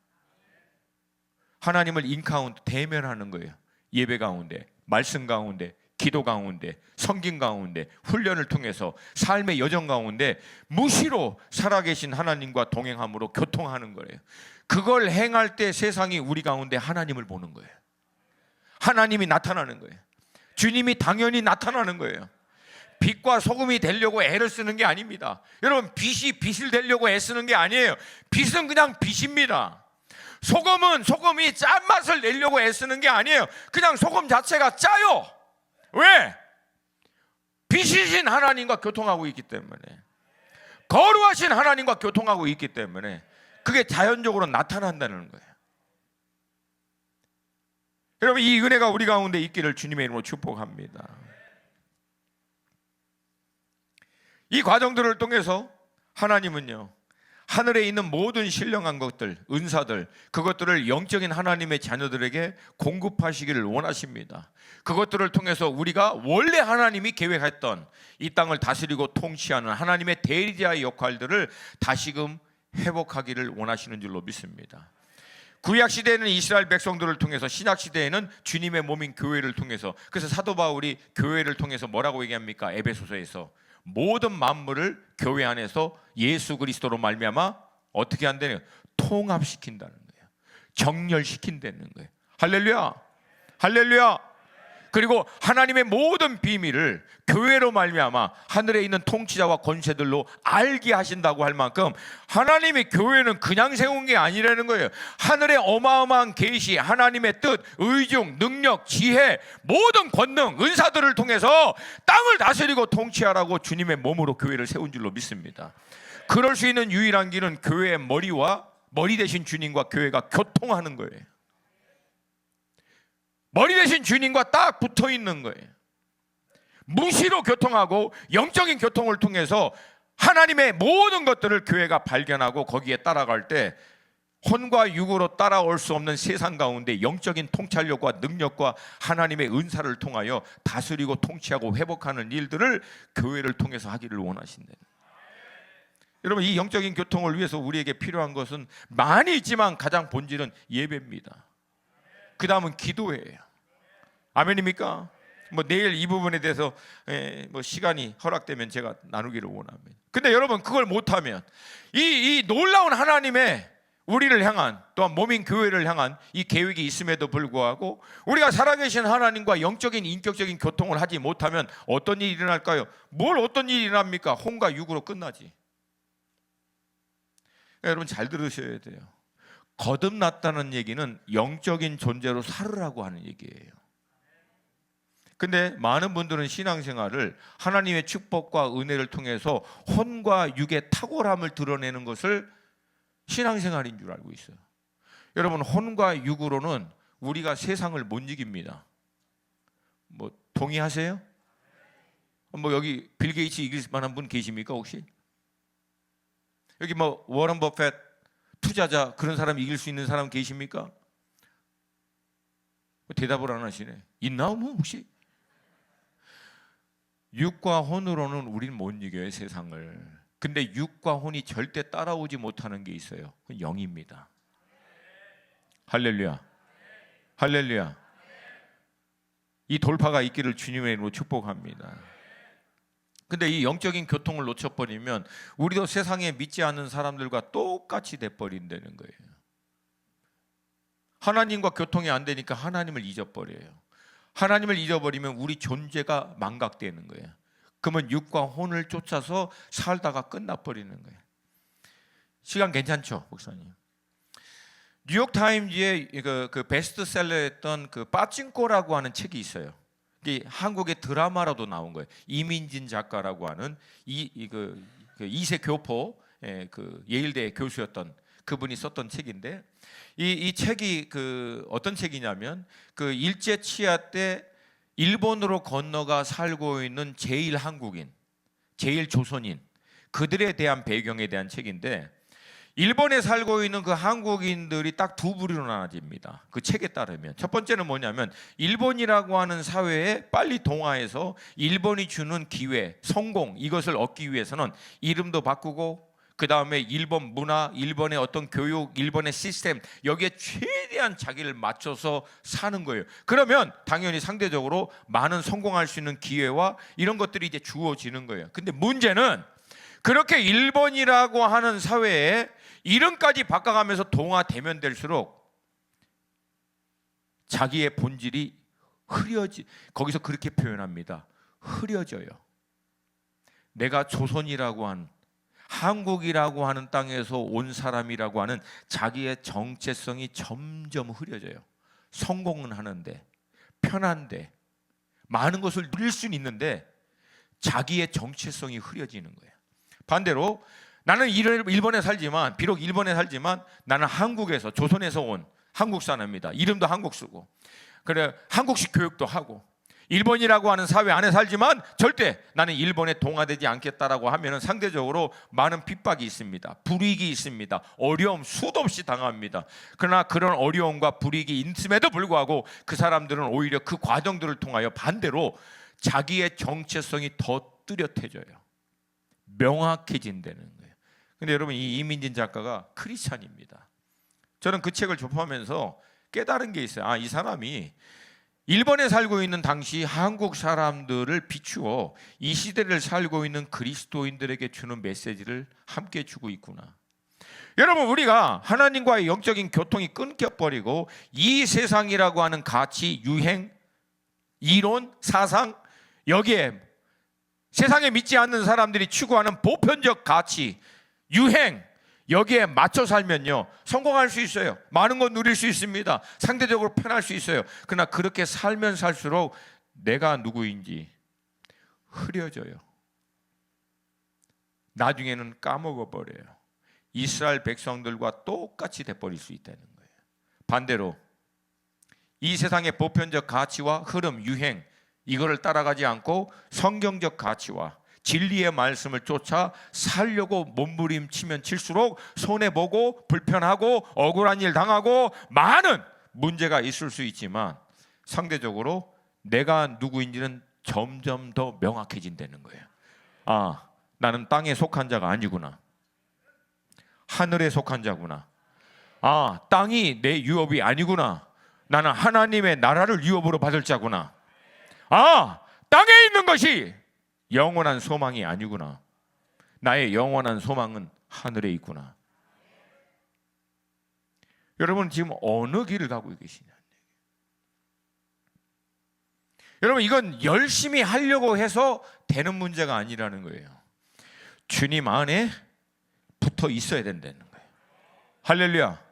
Speaker 2: 하나님을 인카운트, 대면하는 거예요. 예배 가운데, 말씀 가운데, 기도 가운데, 성경 가운데, 훈련을 통해서 삶의 여정 가운데 무시로 살아계신 하나님과 동행함으로 교통하는 거예요. 그걸 행할 때 세상이 우리 가운데 하나님을 보는 거예요. 하나님이 나타나는 거예요. 주님이 당연히 나타나는 거예요. 빛과 소금이 되려고 애를 쓰는 게 아닙니다. 여러분, 빛이 빛을 되려고 애쓰는 게 아니에요. 빛은 그냥 빛입니다. 소금은 소금이 짠맛을 내려고 애쓰는 게 아니에요. 그냥 소금 자체가 짜요. 왜? 빛이신 하나님과 교통하고 있기 때문에, 거룩하신 하나님과 교통하고 있기 때문에 그게 자연적으로 나타난다는 거예요. 여러분, 이 은혜가 우리 가운데 있기를 주님의 이름으로 축복합니다. 이 과정들을 통해서 하나님은요, 하늘에 있는 모든 신령한 것들, 은사들, 그것들을 영적인 하나님의 자녀들에게 공급하시기를 원하십니다. 그것들을 통해서 우리가 원래 하나님이 계획했던 이 땅을 다스리고 통치하는 하나님의 대리자의 역할들을 다시금 회복하기를 원하시는 줄로 믿습니다. 구약 시대에는 이스라엘 백성들을 통해서, 신약 시대에는 주님의 몸인 교회를 통해서. 그래서 사도 바울이 교회를 통해서 뭐라고 얘기합니까? 에베소서에서 모든 만물을 교회 안에서 예수 그리스도로 말미암아 어떻게 한다는 거예요? 통합시킨다는 거예요. 정렬시킨다는 거예요. 할렐루야, 할렐루야. 그리고 하나님의 모든 비밀을 교회로 말미암아 하늘에 있는 통치자와 권세들로 알게 하신다고 할 만큼 하나님의 교회는 그냥 세운 게 아니라는 거예요. 하늘의 어마어마한 계시, 하나님의 뜻, 의중, 능력, 지혜, 모든 권능, 은사들을 통해서 땅을 다스리고 통치하라고 주님의 몸으로 교회를 세운 줄로 믿습니다. 그럴 수 있는 유일한 길은 교회의 머리와 머리 대신 주님과 교회가 교통하는 거예요. 머리 대신 주님과 딱 붙어 있는 거예요. 무시로 교통하고 영적인 교통을 통해서 하나님의 모든 것들을 교회가 발견하고 거기에 따라갈 때 혼과 육으로 따라올 수 없는 세상 가운데 영적인 통찰력과 능력과 하나님의 은사를 통하여 다스리고 통치하고 회복하는 일들을 교회를 통해서 하기를 원하신다. 여러분, 이 영적인 교통을 위해서 우리에게 필요한 것은 많이 있지만 가장 본질은 예배입니다. 그 다음은 기도예요. 아멘입니까? 뭐 내일 이 부분에 대해서 뭐 시간이 허락되면 제가 나누기를 원합니다. 근데 여러분, 그걸 못하면 이 놀라운 하나님의 우리를 향한, 또한 몸인 교회를 향한 이 계획이 있음에도 불구하고 우리가 살아계신 하나님과 영적인 인격적인 교통을 하지 못하면 어떤 일이 일어날까요? 어떤 일이 일어납니까? 혼과 육으로 끝나지. 여러분, 잘 들으셔야 돼요. 거듭났다는 얘기는 영적인 존재로 살으라고 하는 얘기예요. 근데 많은 분들은 신앙생활을 하나님의 축복과 은혜를 통해서 혼과 육의 탁월함을 드러내는 것을 신앙생활인 줄 알고 있어요. 여러분, 혼과 육으로는 우리가 세상을 못 이깁니다. 뭐 동의하세요? 뭐 여기 빌 게이츠 이길 만한 분 계십니까 혹시? 여기 뭐 워런 버핏 투자자 그런 사람 이길 수 있는 사람 계십니까? 대답을 안 하시네. 있나 뭐 혹시? 육과 혼으로는 우리는 못 이겨요, 세상을. 근데 육과 혼이 절대 따라오지 못하는 게 있어요. 그건 영입니다. 할렐루야. 할렐루야. 이 돌파가 있기를 주님의 이름으로 축복합니다. 근데 이 영적인 교통을 놓쳐버리면 우리도 세상에 믿지 않는 사람들과 똑같이 돼버린다는 거예요. 하나님과 교통이 안 되니까 하나님을 잊어버려요. 하나님을 잊어버리면 우리 존재가 망각되는 거예요. 그러면 육과 혼을 쫓아서 살다가 끝나버리는 거예요. 시간 괜찮죠, 목사님? 뉴욕타임즈의 그 베스트셀러였던 그 빠찡코라고 하는 책이 있어요. 이게 한국의 드라마로도 나온 거예요. 이민진 작가라고 하는 이세 교포, 그 예일대 교수였던 그분이 썼던 책인데, 이 책이 그 어떤 책이냐면 그 일제 치하 때 일본으로 건너가 살고 있는 제일 한국인, 제일 조선인, 그들에 대한 배경에 대한 책인데, 일본에 살고 있는 그 한국인들이 딱 두 부류로 나눠집니다. 그 책에 따르면 첫 번째는 뭐냐면 일본이라고 하는 사회에 빨리 동화해서 일본이 주는 기회, 성공, 이것을 얻기 위해서는 이름도 바꾸고 그 다음에 일본 문화, 일본의 어떤 교육, 일본의 시스템, 여기에 최대한 자기를 맞춰서 사는 거예요. 그러면 당연히 상대적으로 많은 성공할 수 있는 기회와 이런 것들이 이제 주어지는 거예요. 근데 문제는 그렇게 일본이라고 하는 사회에 이름까지 바꿔가면서 동화되면 될수록 자기의 본질이 거기서 그렇게 표현합니다. 흐려져요. 내가 조선이라고 한, 한국이라고 하는 땅에서 온 사람이라고 하는 자기의 정체성이 점점 흐려져요. 성공은 하는데, 편한데, 많은 것을 누릴 수는 있는데 자기의 정체성이 흐려지는 거예요. 반대로 나는 일본에 살지만, 비록 일본에 살지만 나는 한국에서, 조선에서 온 한국 사람입니다. 이름도 한국 쓰고, 그래 한국식 교육도 하고, 일본이라고 하는 사회 안에 살지만 절대 나는 일본에 동화되지 않겠다라고 하면은 상대적으로 많은 핍박이 있습니다. 불이익이 있습니다. 어려움 수도 없이 당합니다. 그러나 그런 어려움과 불이익이 있음에도 불구하고 그 사람들은 오히려 그 과정들을 통하여 반대로 자기의 정체성이 더 뚜렷해져요. 명확해진다는 거예요. 근데 여러분, 이 이민진 작가가 크리스찬입니다. 저는 그 책을 접하면서 깨달은 게 있어요. 이 사람이 일본에 살고 있는 당시 한국 사람들을 비추어 이 시대를 살고 있는 그리스도인들에게 주는 메시지를 함께 주고 있구나. 여러분, 우리가 하나님과의 영적인 교통이 끊겨버리고 이 세상이라고 하는 가치, 유행, 이론, 사상, 여기에 세상에 믿지 않는 사람들이 추구하는 보편적 가치, 유행, 여기에 맞춰 살면요 성공할 수 있어요. 많은 것 누릴 수 있습니다. 상대적으로 편할 수 있어요. 그러나 그렇게 살면 살수록 내가 누구인지 흐려져요. 나중에는 까먹어버려요. 이스라엘 백성들과 똑같이 돼버릴 수 있다는 거예요. 반대로 이 세상의 보편적 가치와 흐름, 유행, 이거를 따라가지 않고 성경적 가치와 진리의 말씀을 쫓아 살려고 몸부림치면 칠수록 손해보고 불편하고 억울한 일 당하고 많은 문제가 있을 수 있지만 상대적으로 내가 누구인지는 점점 더 명확해진다는 거예요. 나는 땅에 속한 자가 아니구나. 하늘에 속한 자구나. 아, 땅이 내 유업이 아니구나. 나는 하나님의 나라를 유업으로 받을 자구나. 아, 땅에 있는 것이 영원한 소망이 아니구나. 나의 영원한 소망은 하늘에 있구나. 여러분 지금 어느 길을 가고 계시냐? 여러분 이건 열심히 하려고 해서 되는 문제가 아니라는 거예요. 주님 안에 붙어 있어야 된다는 거예요. 할렐루야.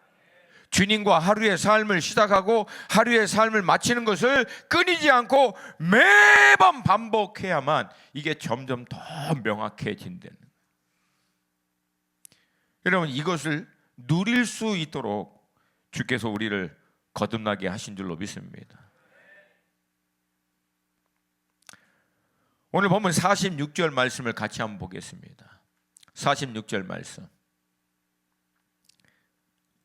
Speaker 2: 주님과 하루의 삶을 시작하고 하루의 삶을 마치는 것을 끊이지 않고 매번 반복해야만 이게 점점 더 명확해진다는 거예요. 여러분 이것을 누릴 수 있도록 주께서 우리를 거듭나게 하신 줄로 믿습니다. 오늘 보면 46절 말씀을 같이 한번 보겠습니다. 46절 말씀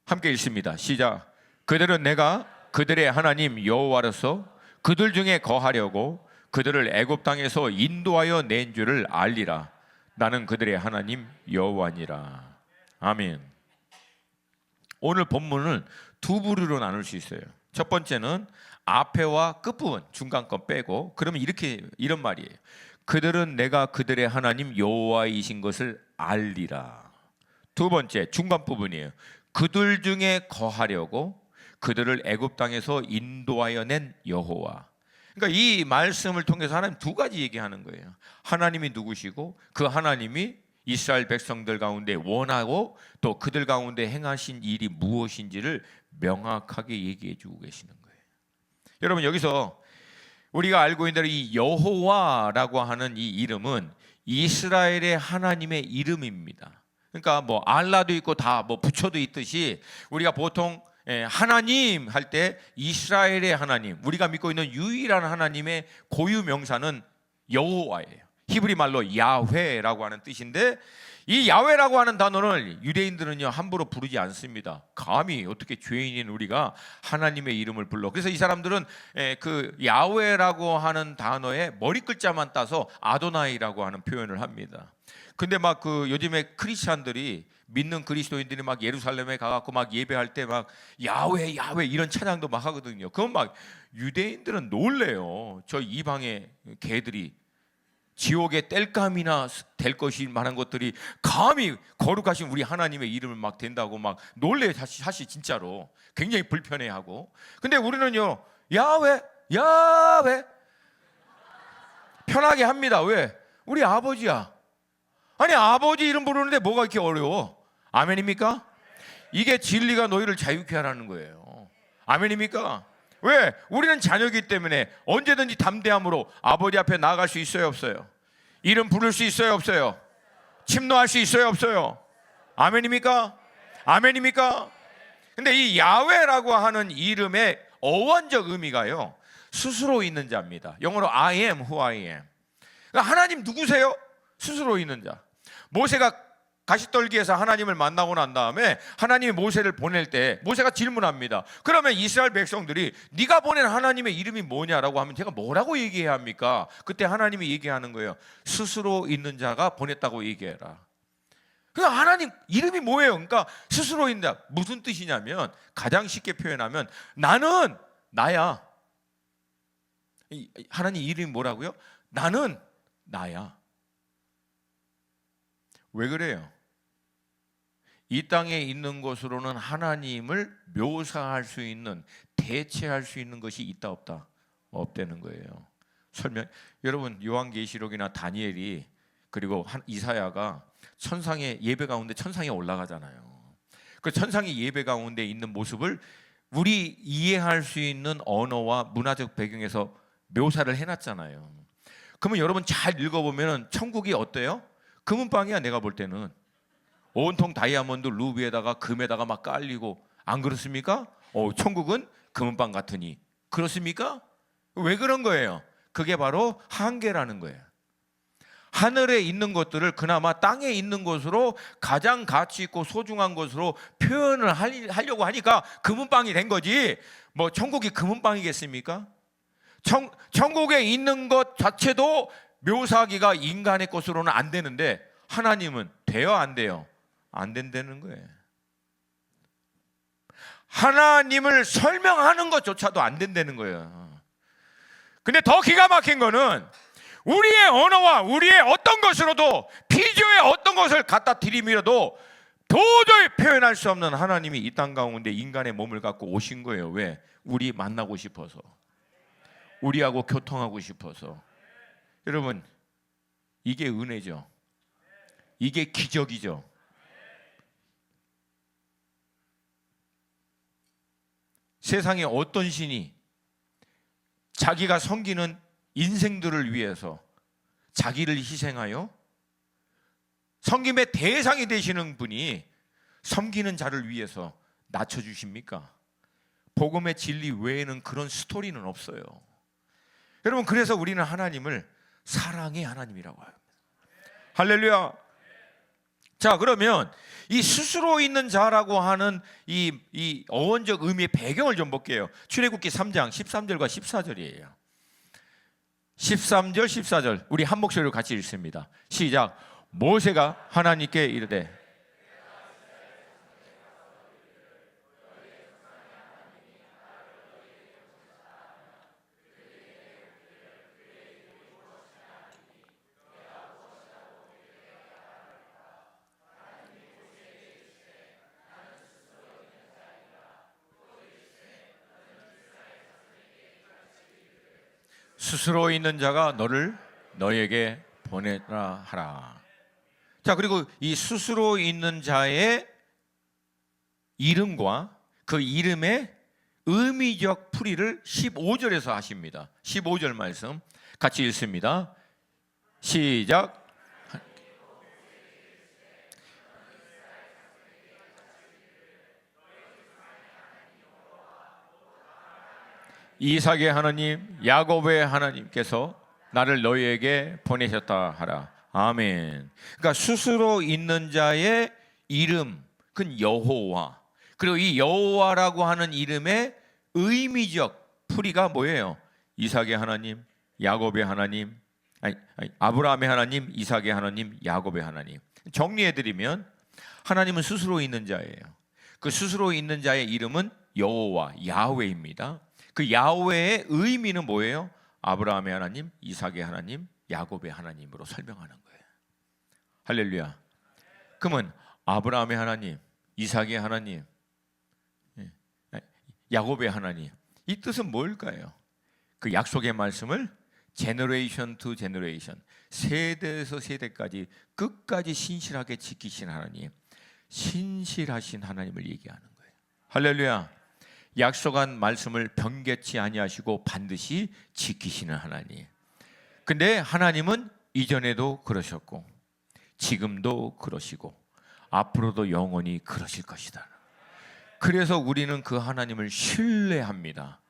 Speaker 2: 함께 읽습니다. 시작. 그들은 내가 그들의 하나님 여호와로서 그들 중에 거하려고 그들을 애굽 땅에서 인도하여 낸 줄을 알리라. 나는 그들의 하나님 여호와니라. 아멘. 오늘 본문을 두 부류로 나눌 수 있어요. 첫 번째는 앞에와 끝부분 중간 건 빼고, 그러면 이런 말이에요. 그들은 내가 그들의 하나님 여호와이신 것을 알리라. 두 번째 중간 부분이에요. 그들 중에 거하려고 그들을 애굽 땅에서 인도하여 낸 여호와. 그러니까 이 말씀을 통해서 하나님 두 가지 얘기하는 거예요. 하나님이 누구시고 그 하나님이 이스라엘 백성들 가운데 원하고 또 그들 가운데 행하신 일이 무엇인지를 명확하게 얘기해 주고 계시는 거예요. 여러분 여기서 우리가 알고 있는 대로 이 여호와라고 하는 이 이름은 이스라엘의 하나님의 이름입니다. 그러니까 뭐 알라도 있고 다 뭐 부처도 있듯이 우리가 보통 하나님 할 때 이스라엘의 하나님, 우리가 믿고 있는 유일한 하나님의 고유 명사는 여호와예요. 히브리 말로 야훼라고 하는 뜻인데, 이 야훼라고 하는 단어를 유대인들은요 함부로 부르지 않습니다. 감히 어떻게 죄인인 우리가 하나님의 이름을 불러. 그래서 이 사람들은 그 야훼라고 하는 단어의 머리 글자만 따서 아도나이라고 하는 표현을 합니다. 근데 막 그 요즘에 크리스찬들이, 믿는 그리스도인들이 막 예루살렘에 가갖고 막 예배할 때 막 야훼 야훼 이런 찬양도 막 하거든요. 그건 막 유대인들은 놀래요. 저 이방의 개들이 지옥의 땔감이나 될 것이 만한 것들이 감히 거룩하신 우리 하나님의 이름을 막 댄다고 막 놀래요. 사실 진짜로 굉장히 불편해하고. 근데 우리는요 야훼 야훼 편하게 합니다. 왜? 우리 아버지야. 아니 아버지 이름 부르는데 뭐가 이렇게 어려워? 아멘입니까? 이게 진리가 너희를 자유케 하라는 거예요. 아멘입니까? 왜? 우리는 자녀이기 때문에 언제든지 담대함으로 아버지 앞에 나아갈 수 있어요 없어요? 이름 부를 수 있어요 없어요? 침노할 수 있어요 없어요? 아멘입니까? 아멘입니까? 근데 이 야훼라고 하는 이름의 어원적 의미가요 스스로 있는 자입니다. 영어로 I am who I am. 그러니까 하나님 누구세요? 스스로 있는 자. 모세가 가시떨기에서 하나님을 만나고 난 다음에 하나님이 모세를 보낼 때 모세가 질문합니다. 그러면 이스라엘 백성들이 네가 보낸 하나님의 이름이 뭐냐라고 하면 제가 뭐라고 얘기해야 합니까? 그때 하나님이 얘기하는 거예요. 스스로 있는 자가 보냈다고 얘기해라. 그러니까 하나님 이름이 뭐예요? 그러니까 스스로 있는 자. 무슨 뜻이냐면 가장 쉽게 표현하면 나는 나야. 하나님 이름이 뭐라고요? 나는 나야. 왜 그래요? 이 땅에 있는 것으로는 하나님을 묘사할 수 있는, 대체할 수 있는 것이 있다 없다? 없다는 거예요. 설명. 여러분 요한계시록이나 다니엘이 그리고 이사야가 천상의 예배 가운데 천상에 올라가잖아요. 그 천상의 예배 가운데 있는 모습을 우리 이해할 수 있는 언어와 문화적 배경에서 묘사를 해놨잖아요. 그러면 여러분 잘 읽어보면 천국이 어때요? 금은방이야. 내가 볼 때는 온통 다이아몬드 루비에다가 금에다가 막 깔리고, 안 그렇습니까? 천국은 금은방 같으니. 그렇습니까? 왜 그런 거예요? 그게 바로 한계라는 거예요. 하늘에 있는 것들을 그나마 땅에 있는 것으로 가장 가치 있고 소중한 것으로 표현을 하려고 하니까 금은방이 된 거지, 뭐 천국이 금은방이겠습니까? 천국에 있는 것 자체도 묘사하기가 인간의 것으로는 안 되는데 하나님은 돼요 안 돼요? 안 된다는 거예요. 하나님을 설명하는 것조차도 안 된다는 거예요. 근데 더 기가 막힌 거는 우리의 언어와 우리의 어떤 것으로도, 비교의 어떤 것을 갖다 들이밀어도 도저히 표현할 수 없는 하나님이 이 땅 가운데 인간의 몸을 갖고 오신 거예요. 왜? 우리 만나고 싶어서, 우리하고 교통하고 싶어서. 여러분, 이게 은혜죠. 이게 기적이죠. 세상에 어떤 신이 자기가 섬기는 인생들을 위해서 자기를 희생하여 섬김의 대상이 되시는 분이 섬기는 자를 위해서 낮춰주십니까? 복음의 진리 외에는 그런 스토리는 없어요. 여러분, 그래서 우리는 하나님을 사랑의 하나님이라고 합니다. 할렐루야. 자, 그러면 이 스스로 있는 자라고 하는 이 어원적 의미의 배경을 좀 볼게요. 출애굽기 3장 13절과 14절이에요. 13절 14절 우리 한 목소리로 같이 읽습니다. 시작. 모세가 하나님께 이르되 스스로 있는 자가 너에게 보내라 하라. 자, 그리고 이 스스로 있는 자의 이름과 그 이름의 의미적 풀이를 15절에서 하십니다. 15절 말씀 같이 읽습니다. 시작. 이삭의 하나님, 야곱의 하나님께서 나를 너희에게 보내셨다 하라. 아멘. 그러니까 스스로 있는 자의 이름, 그건 여호와. 그리고 이 여호와라고 하는 이름의 의미적 풀이가 뭐예요? 이삭의 하나님, 야곱의 하나님, 아브라함의 하나님, 이삭의 하나님, 야곱의 하나님. 정리해드리면 하나님은 스스로 있는 자예요. 그 스스로 있는 자의 이름은 여호와, 야훼입니다. 그 야훼의 의미는 뭐예요? 아브라함의 하나님, 이삭의 하나님, 야곱의 하나님으로 설명하는 거예요. 할렐루야. 그러면 아브라함의 하나님, 이삭의 하나님, 야곱의 하나님, 이 뜻은 뭘까요? 그 약속의 말씀을 제너레이션 투 제너레이션, 세대에서 세대까지 끝까지 신실하게 지키신 하나님, 신실하신 하나님을 얘기하는 거예요. 할렐루야. 약속한 말씀을 변개치 아니하시고 반드시 지키시는 하나님. 근데 하나님은 이전에도 그러셨고 지금도 그러시고 앞으로도 영원히 그러실 것이다. 그래서 우리는 그 하나님을 신뢰합니다.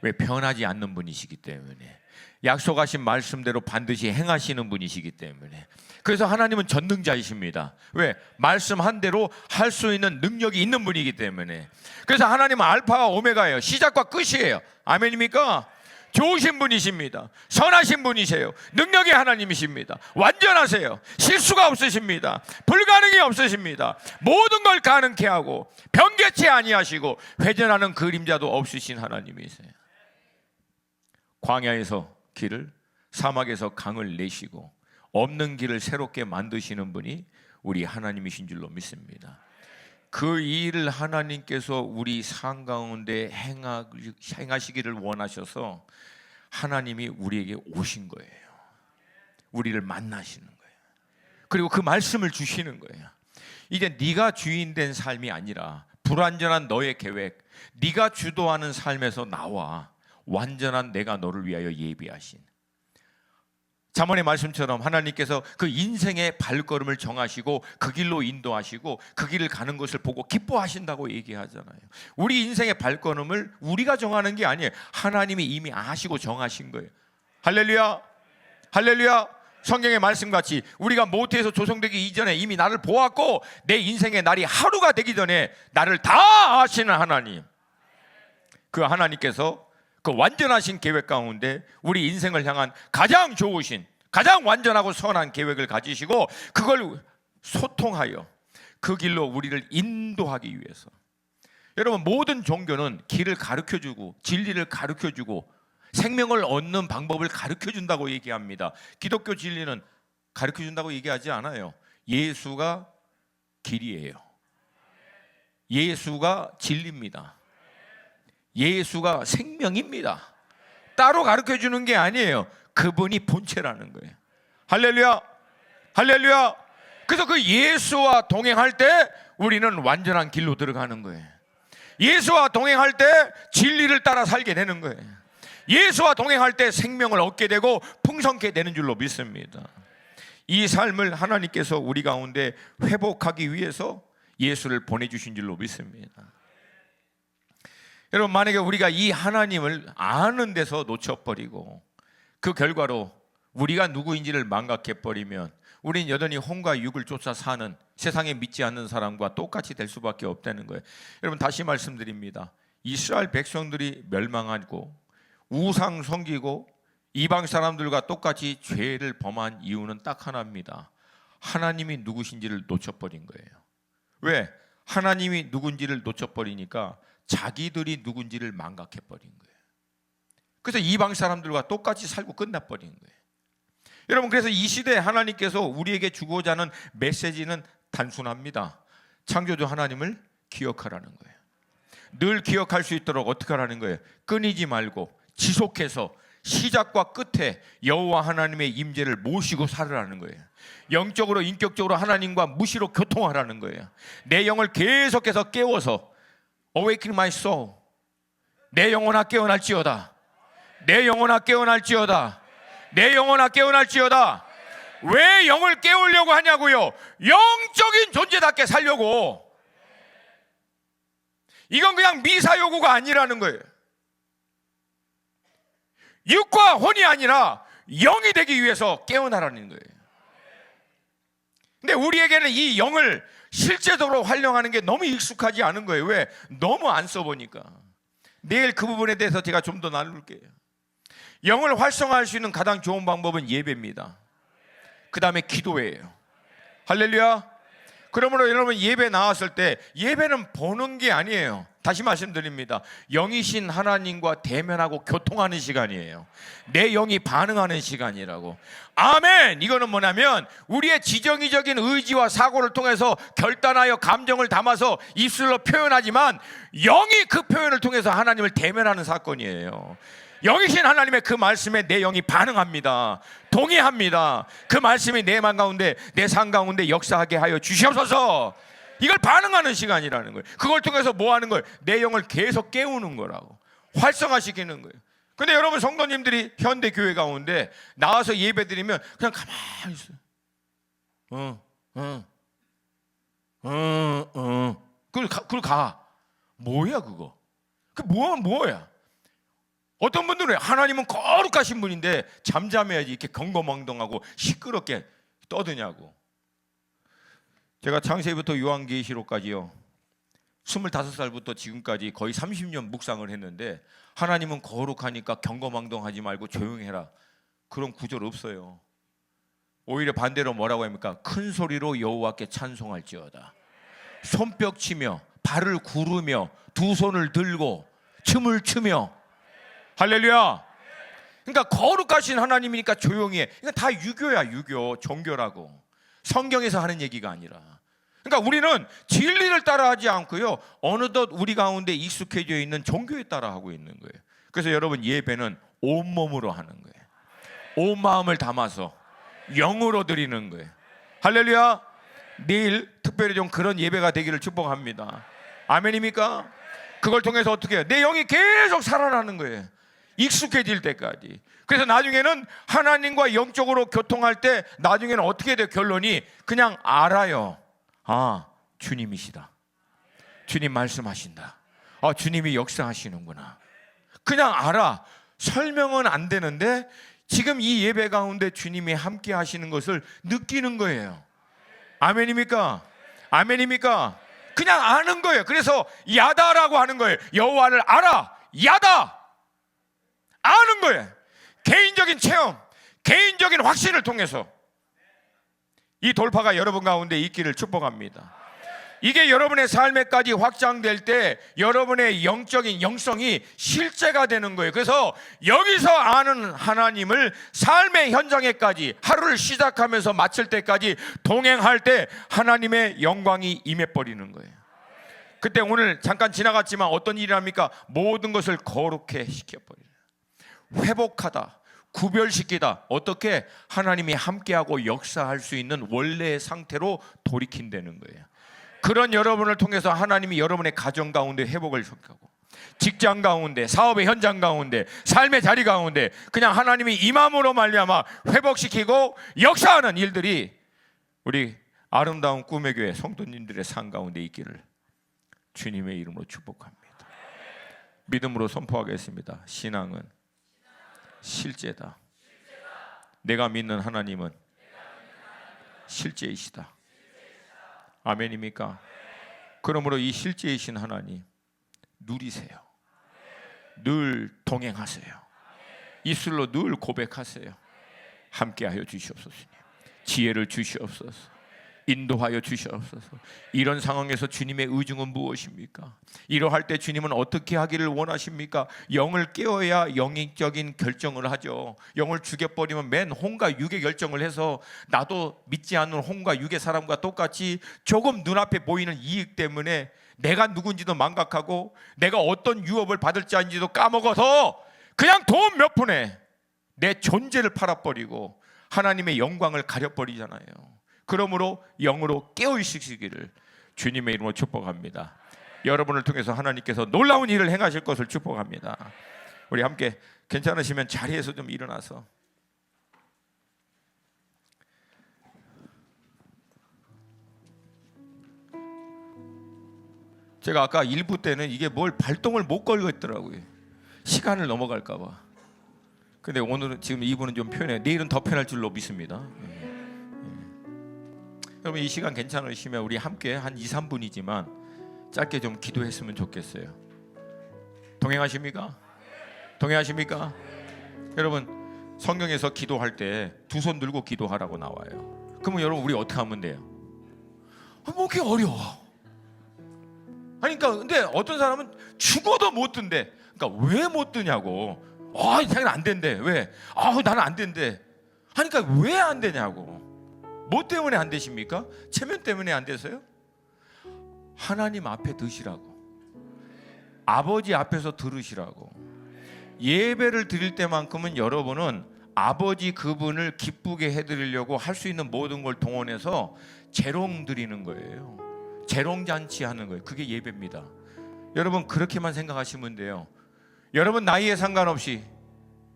Speaker 2: 왜? 변하지 않는 분이시기 때문에, 약속하신 말씀대로 반드시 행하시는 분이시기 때문에. 그래서 하나님은 전능자이십니다. 왜? 말씀한 대로 할 수 있는 능력이 있는 분이기 때문에. 그래서 하나님은 알파와 오메가예요. 시작과 끝이에요. 아멘입니까? 좋으신 분이십니다. 선하신 분이세요. 능력의 하나님이십니다. 완전하세요. 실수가 없으십니다. 불가능이 없으십니다. 모든 걸 가능케 하고 변개치 아니하시고 회전하는 그림자도 없으신 하나님이세요. 광야에서 길을, 사막에서 강을 내시고 없는 길을 새롭게 만드시는 분이 우리 하나님이신 줄로 믿습니다. 그 일을 하나님께서 우리 삶 가운데 행하시기를 원하셔서 하나님이 우리에게 오신 거예요. 우리를 만나시는 거예요. 그리고 그 말씀을 주시는 거예요. 이제 네가 주인된 삶이 아니라 불완전한 너의 계획, 네가 주도하는 삶에서 나와 완전한 내가 너를 위하여 예비하신, 잠언의 말씀처럼 하나님께서 그 인생의 발걸음을 정하시고 그 길로 인도하시고 그 길을 가는 것을 보고 기뻐하신다고 얘기하잖아요. 우리 인생의 발걸음을 우리가 정하는 게 아니에요. 하나님이 이미 아시고 정하신 거예요. 할렐루야. 할렐루야. 성경의 말씀같이 우리가 모태에서 조성되기 이전에 이미 나를 보았고 내 인생의 날이 하루가 되기 전에 나를 다 아시는 하나님, 그 하나님께서 그 완전하신 계획 가운데 우리 인생을 향한 가장 좋으신, 가장 완전하고 선한 계획을 가지시고 그걸 소통하여 그 길로 우리를 인도하기 위해서. 여러분, 모든 종교는 길을 가르쳐주고 진리를 가르쳐주고 생명을 얻는 방법을 가르쳐준다고 얘기합니다. 기독교 진리는 가르쳐준다고 얘기하지 않아요. 예수가 길이에요. 예수가 진리입니다. 예수가 생명입니다. 따로 가르쳐주는 게 아니에요. 그분이 본체라는 거예요. 할렐루야, 할렐루야. 그래서 그 예수와 동행할 때 우리는 완전한 길로 들어가는 거예요. 예수와 동행할 때 진리를 따라 살게 되는 거예요. 예수와 동행할 때 생명을 얻게 되고 풍성케 되는 줄로 믿습니다. 이 삶을 하나님께서 우리 가운데 회복하기 위해서 예수를 보내주신 줄로 믿습니다. 여러분, 만약에 우리가 이 하나님을 아는 데서 놓쳐버리고 그 결과로 우리가 누구인지를 망각해버리면 우리는 여전히 혼과 육을 쫓아 사는 세상에 믿지 않는 사람과 똑같이 될 수밖에 없다는 거예요. 여러분, 다시 말씀드립니다. 이스라엘 백성들이 멸망하고 우상 섬기고 이방 사람들과 똑같이 죄를 범한 이유는 딱 하나입니다. 하나님이 누구신지를 놓쳐버린 거예요. 왜? 하나님이 누군지를 놓쳐버리니까 자기들이 누군지를 망각해버린 거예요. 그래서 이방 사람들과 똑같이 살고 끝나버린 거예요. 여러분, 그래서 이 시대에 하나님께서 우리에게 주고자 하는 메시지는 단순합니다. 창조주 하나님을 기억하라는 거예요. 늘 기억할 수 있도록 어떻게 하라는 거예요? 끊이지 말고 지속해서 시작과 끝에 여호와 하나님의 임재를 모시고 살으라는 거예요. 영적으로 인격적으로 하나님과 무시로 교통하라는 거예요. 내 영을 계속해서 깨워서 Awaken my soul. 내 영혼아 깨어날지어다. 내 영혼아 깨어날지어다. 내 영혼아 깨어날지어다. 왜 영을 깨우려고 하냐고요? 영적인 존재답게 살려고. 이건 그냥 미사 요구가 아니라는 거예요. 육과 혼이 아니라 영이 되기 위해서 깨어나라는 거예요. 근데 우리에게는 이 영을 실제적으로 활용하는 게 너무 익숙하지 않은 거예요. 왜? 너무 안 써보니까. 내일 그 부분에 대해서 제가 좀 더 나눌게요. 영을 활성화할 수 있는 가장 좋은 방법은 예배입니다. 그 다음에 기도예요. 할렐루야. 그러므로 여러분, 예배 나왔을 때 예배는 보는 게 아니에요. 다시 말씀드립니다. 영이신 하나님과 대면하고 교통하는 시간이에요. 내 영이 반응하는 시간이라고. 아멘. 이거는 뭐냐면 우리의 지정의적인 의지와 사고를 통해서 결단하여 감정을 담아서 입술로 표현하지만 영이 그 표현을 통해서 하나님을 대면하는 사건이에요. 영이신 하나님의 그 말씀에 내 영이 반응합니다. 동의합니다. 그 말씀이 내 맘 가운데, 내 삶 가운데 역사하게 하여 주시옵소서. 이걸 반응하는 시간이라는 거예요. 그걸 통해서 뭐 하는 거예요? 내 영을 계속 깨우는 거라고. 활성화시키는 거예요. 근데 여러분, 성도님들이 현대 교회 가운데 나와서 예배 드리면 그냥 가만히 있어요. 그리고 가. 뭐야 그거? 그 뭐야? 어떤 분들은 하나님은 거룩하신 분인데 잠잠해야지 이렇게 경거망동하고 시끄럽게 떠드냐고. 제가 창세기부터 요한계시록까지요 25살부터 지금까지 거의 30년 묵상을 했는데 하나님은 거룩하니까 경거망동하지 말고 조용해라, 그런 구절 없어요. 오히려 반대로 뭐라고 합니까? 큰 소리로 여호와께 찬송할지어다. 손뼉 치며 발을 구르며 두 손을 들고 춤을 추며. 할렐루야. 그러니까 거룩하신 하나님이니까 조용히 해. 이거 다 유교야, 유교, 종교라고. 성경에서 하는 얘기가 아니라. 그러니까 우리는 진리를 따라하지 않고요, 어느덧 우리 가운데 익숙해져 있는 종교에 따라하고 있는 거예요. 그래서 여러분, 예배는 온몸으로 하는 거예요. 온 마음을 담아서 영으로 드리는 거예요. 할렐루야. 내일 특별히 좀 그런 예배가 되기를 축복합니다. 아멘입니까? 그걸 통해서 어떻게 해요? 내 영이 계속 살아나는 거예요. 익숙해질 때까지. 그래서 나중에는 하나님과 영적으로 교통할 때 나중에는 어떻게 돼요? 결론이 그냥 알아요. 아, 주님이시다. 주님 말씀하신다. 아, 주님이 역사하시는구나. 그냥 알아. 설명은 안 되는데 지금 이 예배 가운데 주님이 함께 하시는 것을 느끼는 거예요. 아멘입니까? 아멘입니까? 그냥 아는 거예요. 그래서 야다라고 하는 거예요. 여호와를 알아. 야다. 아는 거예요. 개인적인 체험, 개인적인 확신을 통해서 이 돌파가 여러분 가운데 있기를 축복합니다. 이게 여러분의 삶에까지 확장될 때 여러분의 영적인 영성이 실제가 되는 거예요. 그래서 여기서 아는 하나님을 삶의 현장에까지 하루를 시작하면서 마칠 때까지 동행할 때 하나님의 영광이 임해버리는 거예요. 그때 오늘 잠깐 지나갔지만 어떤 일이 합니까? 모든 것을 거룩해 시켜버려요. 회복하다, 구별시키다. 어떻게? 하나님이 함께하고 역사할 수 있는 원래의 상태로 돌이킨다는 거예요. 그런 여러분을 통해서 하나님이 여러분의 가정 가운데 회복을 시키고, 직장 가운데, 사업의 현장 가운데, 삶의 자리 가운데 그냥 하나님이 임함으로 말미암아 회복시키고 역사하는 일들이 우리 아름다운 꿈의 교회 성도님들의 삶 가운데 있기를 주님의 이름으로 축복합니다. 믿음으로 선포하겠습니다. 신앙은 실제다. 내가 믿는 하나님은 실제이시다. 아멘입니까? 그러므로 이 실제이신 하나님 누리세요. 늘 동행하세요. 입술로 늘 고백하세요. 함께하여 주시옵소서. 지혜를 주시옵소서. 인도하여 주시옵소서. 이런 상황에서 주님의 의중은 무엇입니까? 이러할 때 주님은 어떻게 하기를 원하십니까? 영을 깨워야 영적인 결정을 하죠. 영을 죽여버리면 맨 혼과 육의 결정을 해서 나도 믿지 않는 혼과 육의 사람과 똑같이 조금 눈앞에 보이는 이익 때문에 내가 누군지도 망각하고 내가 어떤 유업을 받을지 아닌지도 까먹어서 그냥 돈 몇 푼에 내 존재를 팔아버리고 하나님의 영광을 가려버리잖아요. 그러므로 영으로 깨어있으시기를 주님의 이름으로 축복합니다. 여러분을 통해서 하나님께서 놀라운 일을 행하실 것을 축복합니다. 우리 함께 괜찮으시면 자리에서 좀 일어나서 제가 아까 1부 때는 이게 뭘 발동을 못 걸겠더라고요. 시간을 넘어갈까 봐. 근데 오늘은 지금 2부는 좀 편해요. 내일은 더 편할 줄로 믿습니다. 여러분 이 시간 괜찮으시면 우리 함께 한 2, 3분이지만 짧게 좀 기도했으면 좋겠어요. 동행하십니까? 동행하십니까? 여러분 성경에서 기도할 때 두 손 들고 기도하라고 나와요. 그러면 여러분 우리 어떻게 하면 돼요? 뭐 그게 어려워. 아니 그러니까 근데 어떤 사람은 죽어도 못 든대. 그러니까 왜 못 드냐고. 자기는 안 된대. 왜? 나는 안 된대. 하니까 왜 안 되냐고. 뭐 때문에 안 되십니까? 체면 때문에 안 돼서요? 하나님 앞에 드시라고, 아버지 앞에서 들으시라고. 예배를 드릴 때만큼은 여러분은 아버지 그분을 기쁘게 해드리려고 할 수 있는 모든 걸 동원해서 재롱 드리는 거예요. 재롱잔치 하는 거예요. 그게 예배입니다. 여러분 그렇게만 생각하시면 돼요. 여러분 나이에 상관없이,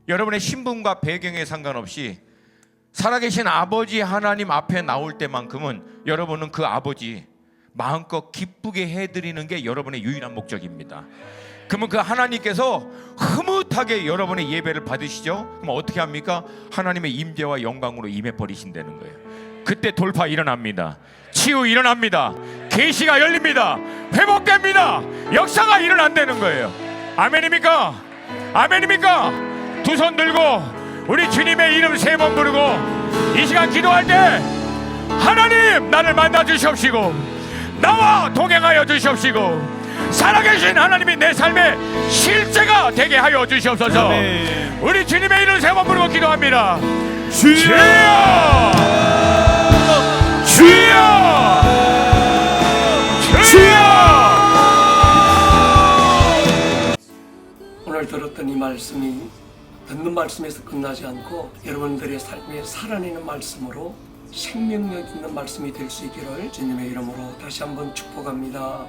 Speaker 2: 여러분의 신분과 배경에 상관없이 살아계신 아버지 하나님 앞에 나올 때만큼은 여러분은 그 아버지 마음껏 기쁘게 해드리는 게 여러분의 유일한 목적입니다. 그러면 그 하나님께서 흐뭇하게 여러분의 예배를 받으시죠. 그럼 어떻게 합니까? 하나님의 임재와 영광으로 임해버리신다는 거예요. 그때 돌파 일어납니다. 치유 일어납니다. 계시가 열립니다. 회복됩니다. 역사가 일어난다는 거예요. 아멘입니까? 아멘입니까? 두 손 들고 우리 주님의 이름 3번 부르고 이 시간 기도할 때 하나님 나를 만나 주시옵시고 나와 동행하여 주시옵시고 살아계신 하나님이 내 삶의 실제가 되게 하여 주시옵소서. 아멘. 우리 주님의 이름 3번 부르고 기도합니다. 주여 주여 주여.
Speaker 1: 오늘 들었던 이 말씀이 듣는 말씀에서 끝나지 않고 여러분들의 삶에 살아내는 말씀으로 생명력 있는 말씀이 될 수 있기를 주님의 이름으로 다시 한번 축복합니다.